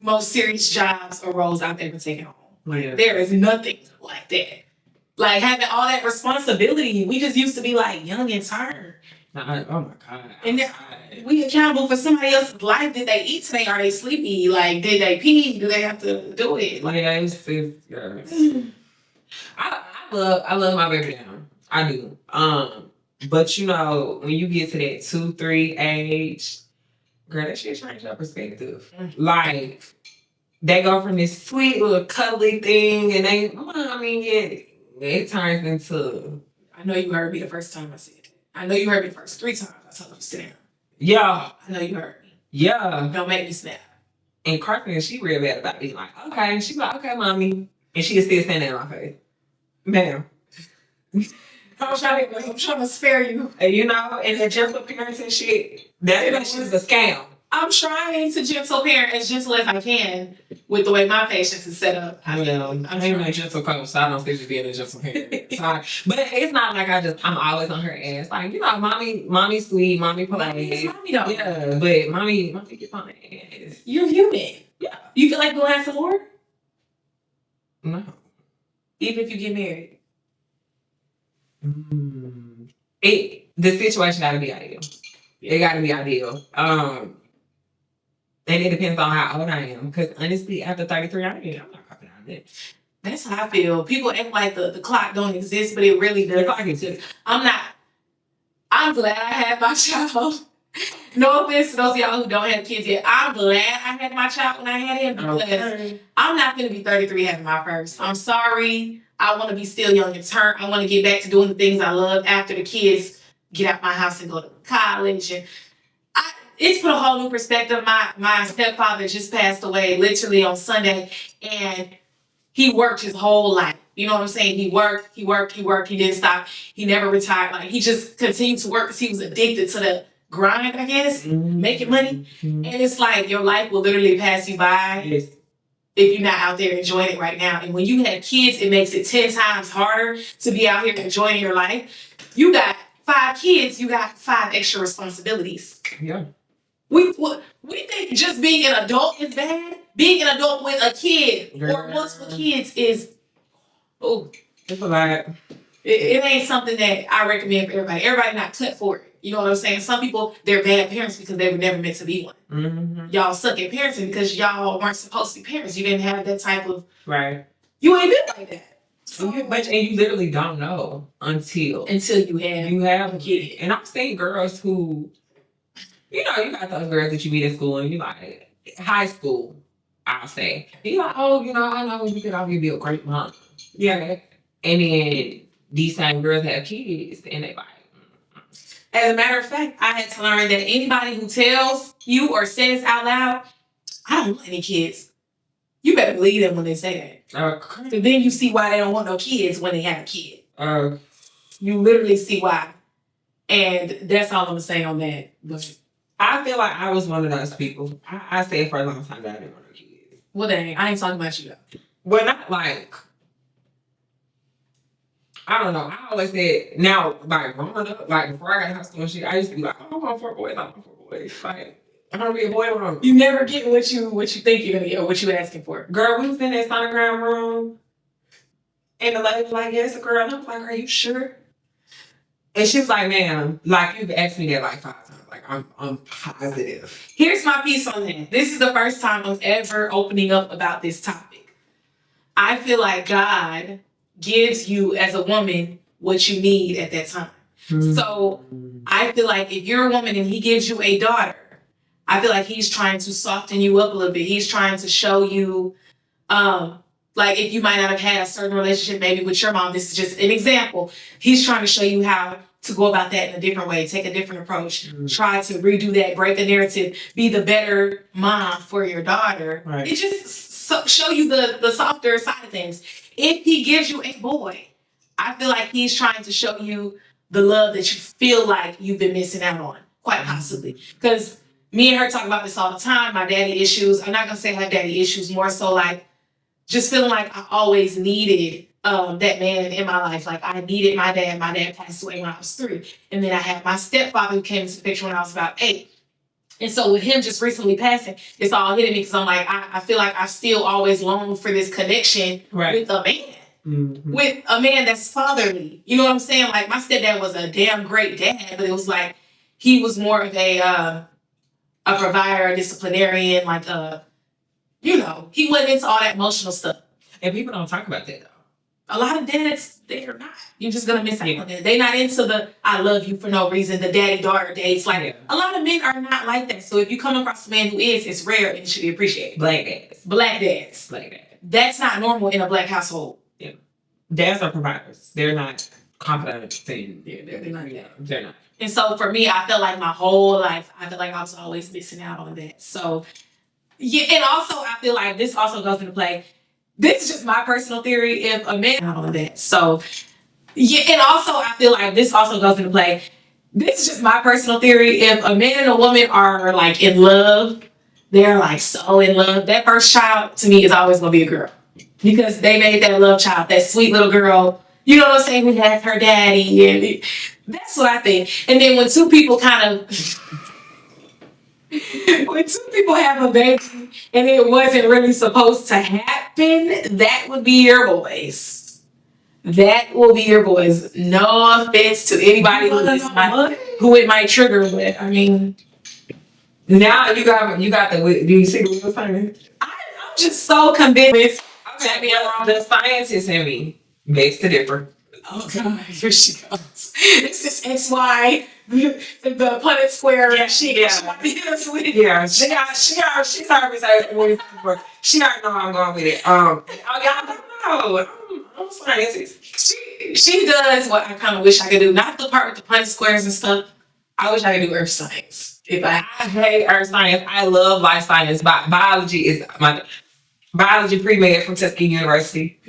most serious jobs or roles I've ever taken on. Like there is nothing like that. Like having all that responsibility. We just used to be like young and tired. Oh my God. And we accountable for somebody else's life. Did they eat today? Are they sleepy? Like, did they pee? Do they have to do it? Like, I love my baby now. I do. But you know, when you get to that 2, 3 age, girl, that shit changed your perspective. Like, they go from this sweet little cuddly thing, and it turns into. I know you heard me the first time I said it. I know you heard me the first 3 times I told you to sit down. Yeah. I know you heard me. Yeah. Don't make me snap. And Carson, she real bad about being like, okay. She like, okay, mommy. And she is still standing in my face. Ma'am. I'm trying to spare you. And you know, and the gentle parents and shit, that shit is a scam. I'm trying to gentle parent as gentle as I can with the way my patience is set up. I'm a gentle coach, so I don't think she's being a gentle parent. Sorry. But it's not like I'm always on her ass. Like, you know, mommy sweet, mommy polite. Mommy though. Yeah, but mommy gets on the ass. You're human. Yeah. You feel like you'll have some more? No. Even if you get married? The situation gotta be ideal. It gotta be ideal. And it depends on how old I am. Because honestly, after 33, I'm not copying on that. That's how I feel. People act like the clock don't exist, but it really does. The clock exists. I'm glad I had my child. No offense to those of y'all who don't have kids yet. I'm glad I had my child when I had him because I'm not going to be 33 having my first. I'm sorry. I want to be still young and turn. I want to get back to doing the things I love after the kids get out my house and go to college. And it's put a whole new perspective. My stepfather just passed away literally on Sunday, and he worked his whole life. You know what I'm saying? He worked. He didn't stop. He never retired. Like, he just continued to work because he was addicted to the grind, I guess, making money. And it's like your life will literally pass you by if you're not out there enjoying it right now. And when you have kids, it makes it 10 times harder to be out here enjoying your life. You got 5 kids, you got 5 extra responsibilities. Yeah. We think just being an adult is bad. Being an adult with a kid or multiple kids is, it's a lot. It ain't something that I recommend for everybody. Everybody not cut for it. You know what I'm saying? Some people, they're bad parents because they were never meant to be one. Mm-hmm. Y'all suck at parenting because y'all weren't supposed to be parents. You didn't have that type of... Right. You ain't been like that. So, and you literally don't know until you have a kid. And I've seen girls who, you know, you got those girls that you meet at school and you like, high school, I'll say. You like, oh, you know, I know when you get off, you'll be a great mom. Yeah. And then these same girls have kids, and they like. As a matter of fact, I had to learn that anybody who tells you or says out loud, I don't want any kids, you better believe them when they say that. So then you see why they don't want no kids when they have a kid. You literally see why. And that's all I'm going to say on that. But I feel like I was one of those people. I said for a long time that I didn't want no kids. Well, dang, I ain't talking about you though. Well, not like, I don't know. I always said, now, like, growing up, like, before I got to high school and shit, I used to be like, I don't want 4 boys, I don't want 4 boys. Like, I don't be a boy around. You never get what you think you're going to get or what you asking for. Girl, we was in that sonogram room, and the lady was like, yes, a girl. And I was like, are you sure? And she was like, ma'am, like, you've asked me that like 5 times. Like, I'm positive. Here's my piece on that. This is the first time I'm ever opening up about this topic. I feel like God gives you as a woman what you need at that time. Mm-hmm. So I feel like if you're a woman and he gives you a daughter, I feel like he's trying to soften you up a little bit. He's trying to show you, like if you might not have had a certain relationship maybe with your mom, this is just an example. He's trying to show you how to go about that in a different way, take a different approach, try to redo that, break the narrative, be the better mom for your daughter. Right. It just show you the softer side of things. If he gives you a boy, I feel like he's trying to show you the love that you feel like you've been missing out on, quite possibly. Because me and her talk about this all the time, my daddy issues. I'm not going to say I have daddy issues, more so like just feeling like I always needed that man in my life. Like I needed my dad. My dad passed away when I was 3. And then I had my stepfather who came into the picture when I was about 8. And so with him just recently passing, it's all hitting me because I'm like, I feel like I still always long for this connection with a man. Mm-hmm. With a man that's fatherly. You know what I'm saying? Like my stepdad was a damn great dad, but it was like he was more of a provider, a disciplinarian, like he wasn't into all that emotional stuff. And people don't talk about that though. A lot of dads, they're not. You're just gonna miss out on that. They're not into the I love you for no reason, the daddy-daughter dates. Like a lot of men are not like that. So if you come across a man who is, it's rare and it should be appreciated. Black dads. That's not normal in a black household. Yeah. Dads are providers. They're not confident. They're not. And so for me, I felt like my whole life, I feel like I was always missing out on that. So yeah, and also I feel like this also goes into play. This is just my personal theory. If a man on that, so yeah, and also I feel like this also goes into play. This is just my personal theory. If a man and a woman are like in love, they're like so in love. That first child to me is always gonna be a girl because they made that love child, that sweet little girl. You know what I'm saying? Who has her daddy, and that's what I think. And then when two people when two people have a baby and it wasn't really supposed to happen, that would be your boys. That will be your boys. No offense to anybody who it might trigger with. I mean, now you got the. Do you see the wheel sign? I'm just so convinced. Okay, the scientist in me makes the difference. Oh God, here she goes. It's this XY, the Punnett Square. Yeah, she want to hit us with it. Yeah, she's already said she already know I'm going with it. Y'all don't know. I'm scientist. She does what I kind of wish I could do. Not the part with the Punnett Squares and stuff. I wish I could do earth science. I hate earth science. I love life science. Biology is my biology pre-med from Tuskegee University.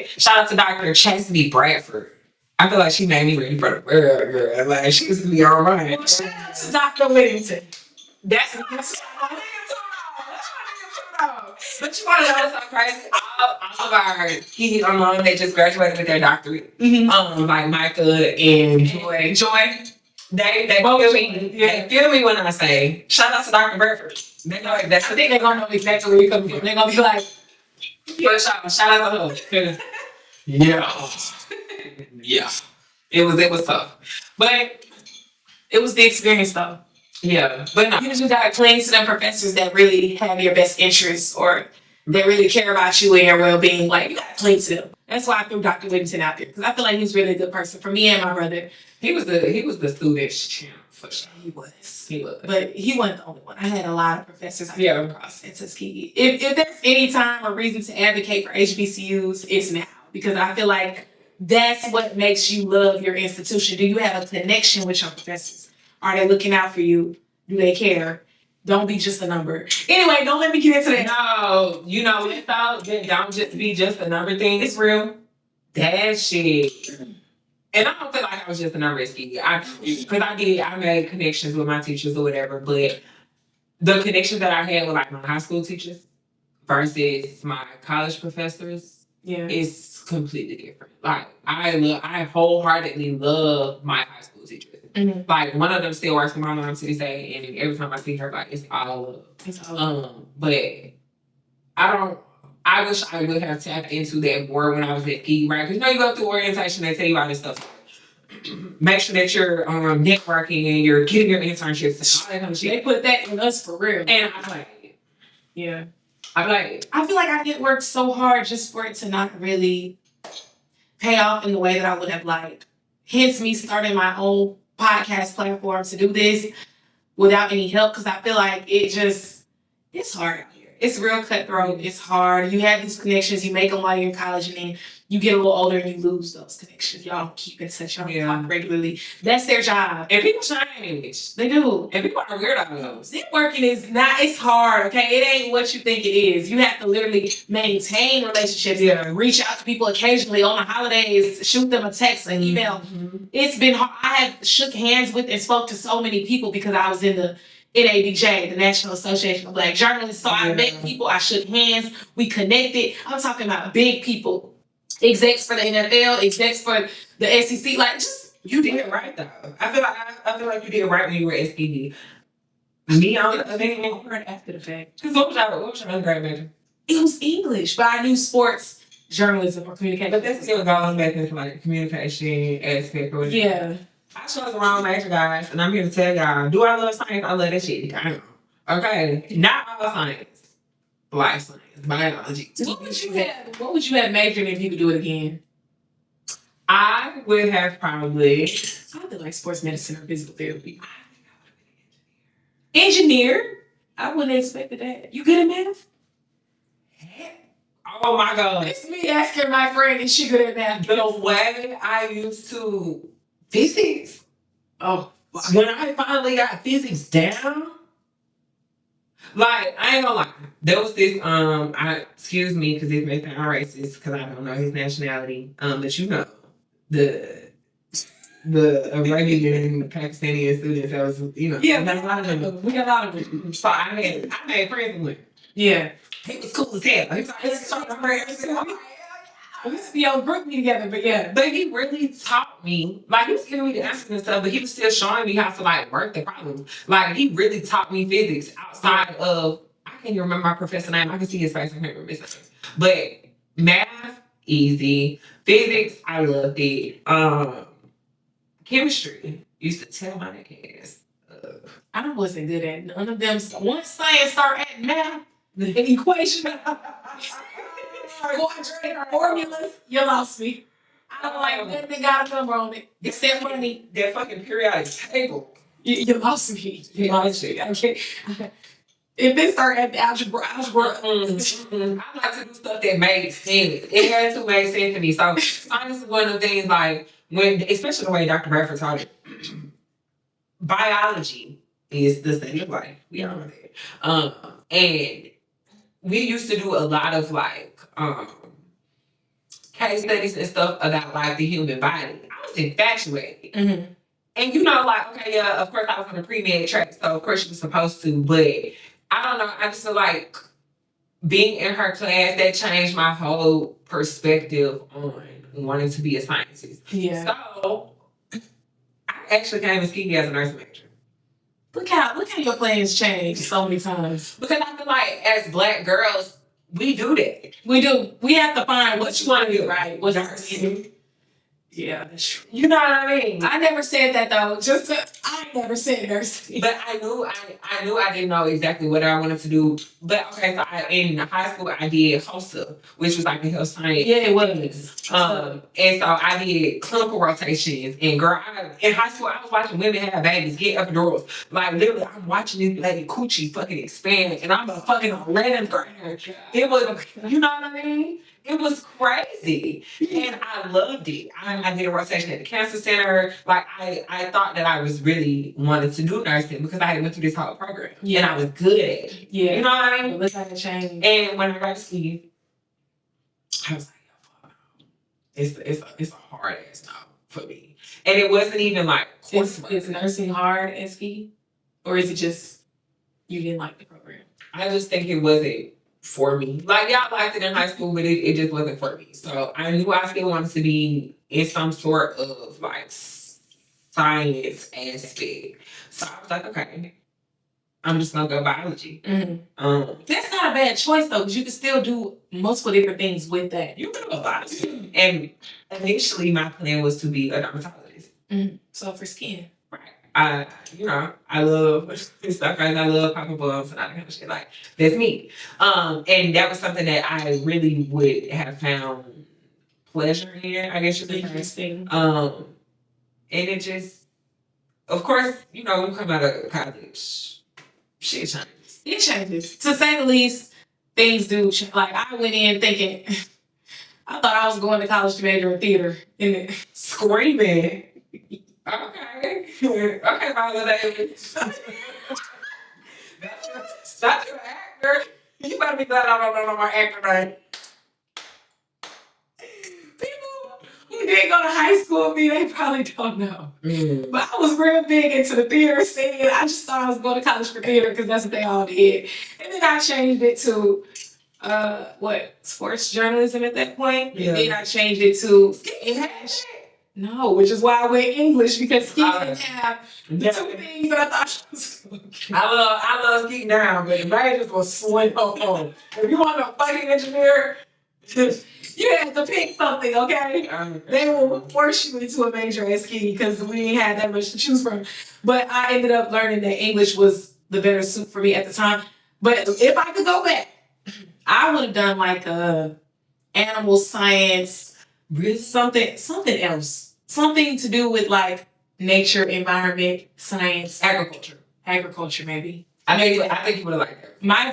Shout out to Dr. Chastity Bradford. I feel like she made me ready for the world, girl. Like she used to be all right. Well, shout out to Dr. Whittington. That's but you want to know what's so crazy? All of our kids alone, they just graduated with their doctorate. Mm-hmm. Like Micah and Joy. They feel me. They feel me when I say shout out to Dr. Bradford. They know exactly. I think they're gonna know exactly where you're coming from. They're gonna be like, shout out to her. Yeah. It was tough, but it was the experience though. Yeah, but no. You just gotta cling to them professors that really have your best interests or that really care about you and your well-being. Like you gotta cling to them. That's why I threw Dr. Whittington out there because I feel like he's really a good person for me and my brother. He was the student's champ for sure. He was. But he wasn't the only one. I had a lot of professors I came across at Tuskegee. If there's any time or reason to advocate for HBCUs, it's now. because I feel like that's what makes you love your institution. Do you have a connection with your professors? Are they looking out for you? Do they care? Don't be just a number. Anyway, don't let me get into that. No, don't just be just a number thing. It's real. That shit. And I don't feel like I was just a number ski. Because I made connections with my teachers or whatever, but the connections that I had with like my high school teachers versus my college professors is completely different. Like I wholeheartedly love my high school teachers. Mm-hmm. Like one of them still works for my mom to this day, and every time I see her, like it's all love. It's all love. But I wish I would have tapped into that more when I was at Ski, right? Because you go through orientation, they tell you all this stuff. Make sure that you're networking and you're getting your internships and all that kind of shit. They put that in us for real. And I like it. Yeah. I feel like I networked so hard just for it to not really pay off in the way that I would have liked. Hence me starting my own podcast platform to do this without any help, because I feel like it's hard out here. It's real cutthroat. It's hard. You have these connections. You make them while you're in college, and then you get a little older and you lose those connections. Y'all keep in touch. Y'all talk regularly. That's their job. And people change. They do. And people are weirdos. Networking is not, it's hard, okay? It ain't what you think it is. You have to literally maintain relationships. Yeah. Reach out to people occasionally on the holidays, shoot them a text, an email. Mm-hmm. It's been hard. I have shook hands with and spoke to so many people because I was in the NABJ, the National Association of Black Journalists. So I met people, I shook hands, we connected. I'm talking about big people, execs for the NFL, execs for the SEC. Like, just you did it right though. I feel like you did it right when you were at SKD. Me on the other hand, after the fact. Because what was your undergrad major? It was English, but I knew sports, journalism, or communication. But that's still going back into like communication aspect or whatever. Yeah. I chose the wrong major, guys, and I'm here to tell y'all, do I love science? I love that shit. Okay, not all science. Life science, biology. What would you have majored if you could do it again? I would have probably... I feel like sports medicine or physical therapy. I think I would have been an engineer. I wouldn't have expected that. You good at math? Oh my God. It's me asking my friend if she good at math. The way I used to... Physics? Oh. When I finally got physics down, like, I ain't gonna lie. There was this, excuse me, because it may sound racist, because I don't know his nationality, but you know, the Arabian Pakistani students, that was, you know. Yeah, we got a lot of them. So I made friends with him. Yeah. He was cool as hell. He was like, let's talk to friends. We used to be on group me together, but yeah. But he really taught me, like, he was giving me the answers and stuff, but he was still showing me how to, like, work the problems. Like, he really taught me physics outside of, I can't even remember my professor's name. I can see his face. I can't remember his name. But math, easy. Physics, I loved it. Chemistry, used to tell my ass. I wasn't good at none of them. Once science started at math, the equation, quadratic formulas, you lost me. I don't like nothing got a number on it. Except money. That fucking periodic table. You lost me. You lost me. I can't. If it started at the algebra. I like to do stuff that made sense. It has to make sense to me. So science is one of the things, like, especially the way Dr. Bradford taught it. Biology is the study of life. We all know that. And we used to do a lot of, like, case studies and stuff about, like, the human body. I was infatuated. Mm-hmm. And, you know, like, okay, yeah, of course I was on the pre-med track, so of course you were supposed to, but I don't know, I just feel like being in her class, that changed my whole perspective on wanting to be a scientist. Yeah. So, I actually came to Tuskegee as a nursing major. Look how your plans change so many times. Because I feel like as Black girls, we do that. We do. We have to find what you want to do, right? What's nursing. Yeah, that's true. You know what I mean? I never said that though. I never said nursing. But I knew I didn't know exactly what I wanted to do. But okay, so in high school I did HOSA, which was like a health science. Yeah, it was. And so I did clinical rotations. And girl, in high school I was watching women have babies, get epidurals. Like literally, I'm watching this lady coochie fucking expand, and I'm a fucking 11th grader. It was, you know what I mean? It was crazy. And I loved it. I did a rotation at the cancer center. Like, I thought that I was really wanted to do nursing because I had went through this whole program. Yeah. And I was good at it. Yeah. You know what I mean? But look how it changed. And when I got to ski, I was like, it's a hard ass job for me. And it wasn't even like is nursing hard at ski? Or is it just you didn't like the program? I just think it wasn't for me. Like, y'all liked it in high school, but it just wasn't for me. So I knew I still wanted to be in some sort of like science aspect. So I was like, okay, I'm just gonna go biology. Mm-hmm. That's not a bad choice though, because you can still do multiple different things with that. You can do a lot of things. And initially, my plan was to be a dermatologist. Mm-hmm. So for skin, right? I love stuff. I love popping bumps and all that kind of shit. Like, that's me. And that was something that I really would have found pleasure in, I guess you could say. Interesting. And it just, of course, when you come out of college, shit changes. It changes. To say the least, things do. Like, I went in thinking, I thought I was going to college to major in theater. And screaming. Okay. Okay, Viola Davis. Not your actor. You better be glad I don't know my actor name. People who didn't go to high school with me, they probably don't know. But I was real big into the theater scene. I just thought I was going to college for theater because that's what they all did. And then I changed it to sports journalism at that point. Yeah. And then I changed it to English. No, which is why I went English, because ski didn't have the two things that I thought was I love skiing down, but the majors was swing on. If you want a fucking engineer, you had to pick something, okay? They will force you into a major at ski because we didn't have that much to choose from. But I ended up learning that English was the better suit for me at the time. But if I could go back, I would have done like animal science, something else. Something to do with like nature, environment, science, agriculture maybe. I think you would have liked it. My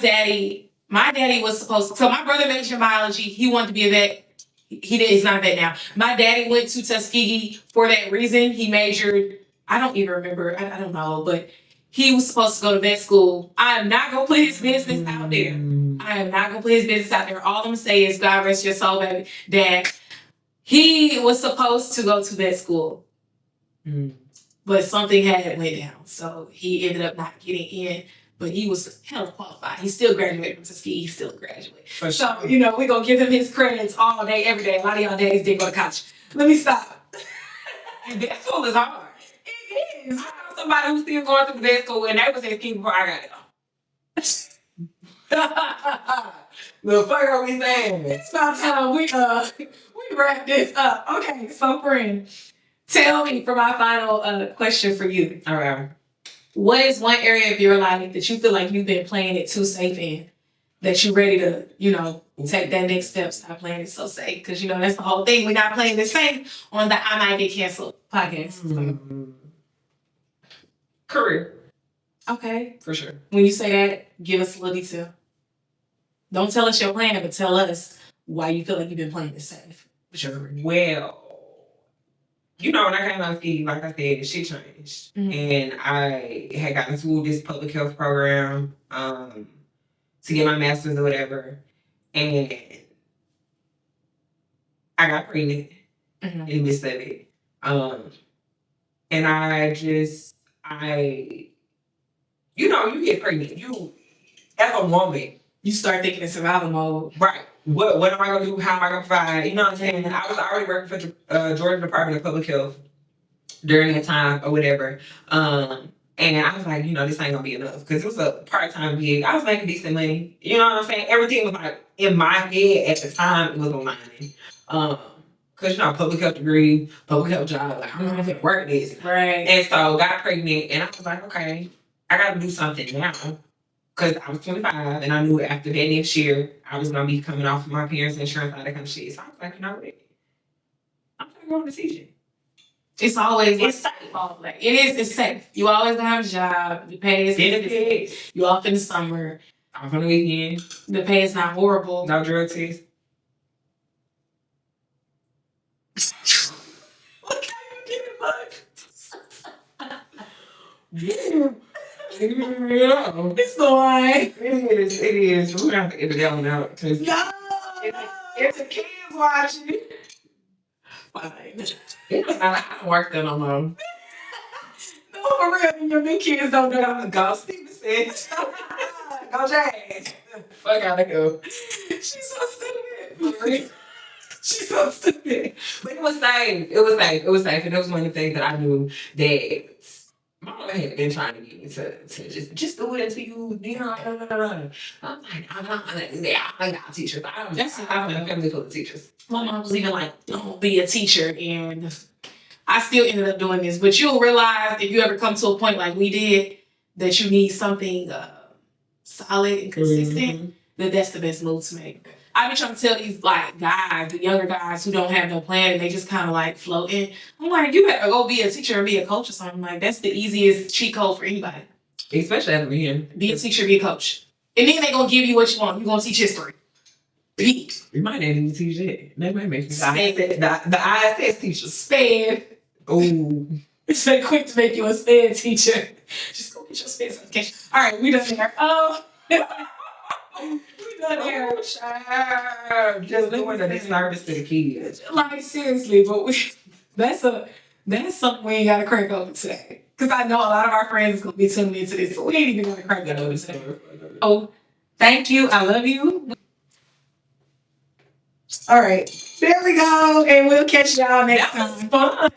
daddy was supposed to. So my brother majored in biology. He wanted to be a vet. He's not a vet now. My daddy went to Tuskegee for that reason. He majored. I don't even remember. I don't know, but he was supposed to go to vet school. I am not gonna put his business out there. All I'm gonna say is, God rest your soul, baby, Dad. He was supposed to go to vet school, but something had went down, so he ended up not getting in. But he was hell qualified. He still graduated from Tuskegee. He's still a graduate. Sure. So, we're going to give him his credits all day, every day. A lot of y'all days didn't go to college. Let me stop. Vet school is hard. It is. I know somebody who's still going through vet school, and they was in ski before I got it. The fuck are we saying? It's about time we wrap this up. Okay, so friend, tell me for my final question for you. All right. What is one area of your life that you feel like you've been playing it too safe in, that you're ready to, take that next step, stop playing it so safe? Because, that's the whole thing. We're not playing this safe on the I Might Get Canceled podcast. Career. Okay. For sure. When you say that, give us a little detail. Don't tell us your plan, but tell us why you feel like you've been playing this safe. Sure. Well, when I came out of ski, like I said, shit changed. Mm-hmm. And I had gotten into this public health program to get my master's or whatever. And I got pregnant in the midst of it. And you get pregnant. You, as a woman, you start thinking in survival mode. Right. What am I going to do? How am I going to provide? You know what I'm saying? I was already working for the Georgia Department of Public Health during that time or whatever. And I was like, this ain't going to be enough. Because it was a part-time gig. I was making decent money. You know what I'm saying? Everything was like, in my head at the time, it was aligning. Because, public health degree, public health job. Like, I don't know if it work this. Right. And so got pregnant. And I was like, okay, I got to do something now. Because I was 25, and I knew after that next year, I was going to be coming off of my parents' insurance, all that kind of shit. So I was like, I'm going to go on the season. It's always safe. It's safe. You always going to have a job. The pay is benefits. You off in the summer. Off on the weekend. The pay is not horrible. No drug test. Look how you get it, look. Yeah. It's the line. It is. We're gonna have to edit that one out because No. if the kids watching, Fine. I don't work there no more. No, for real. Your big kids don't know. Go Steven said. Go Jags. Fuck out of here. She's so stupid. She's so stupid. But it was safe. It was safe. It was safe. And it was one of the things that I knew that my mama had been trying to get me to just do it until you know. I'm like, I'm not a teacher. But I'm a family full of teachers. My mom was even like, don't be a teacher. And I still ended up doing this. But you'll realize if you ever come to a point like we did that you need something solid and consistent, that's the best move to make. I be trying to tell these like guys, the younger guys who don't have no plan and they just kind of like floating. I'm like, you better go be a teacher or be a coach or something. Like that's the easiest cheat code for anybody. Especially as a man. Be a teacher, be a coach. And then they gonna give you what you want. You're gonna teach history. You might not even teach it. They might make you the ISS teacher. Sped. Oh. It's so quick to make you a sped teacher. Just go get your sped certification. All right, we done here. We done here. Just doing a disservice to the kids. Like seriously, but that's something we ain't gotta crack over today. Because I know a lot of our friends is gonna be tuning into this, so we ain't even gonna crack that over today. Oh, thank you. I love you. All right, there we go, and we'll catch y'all next time. That was fun.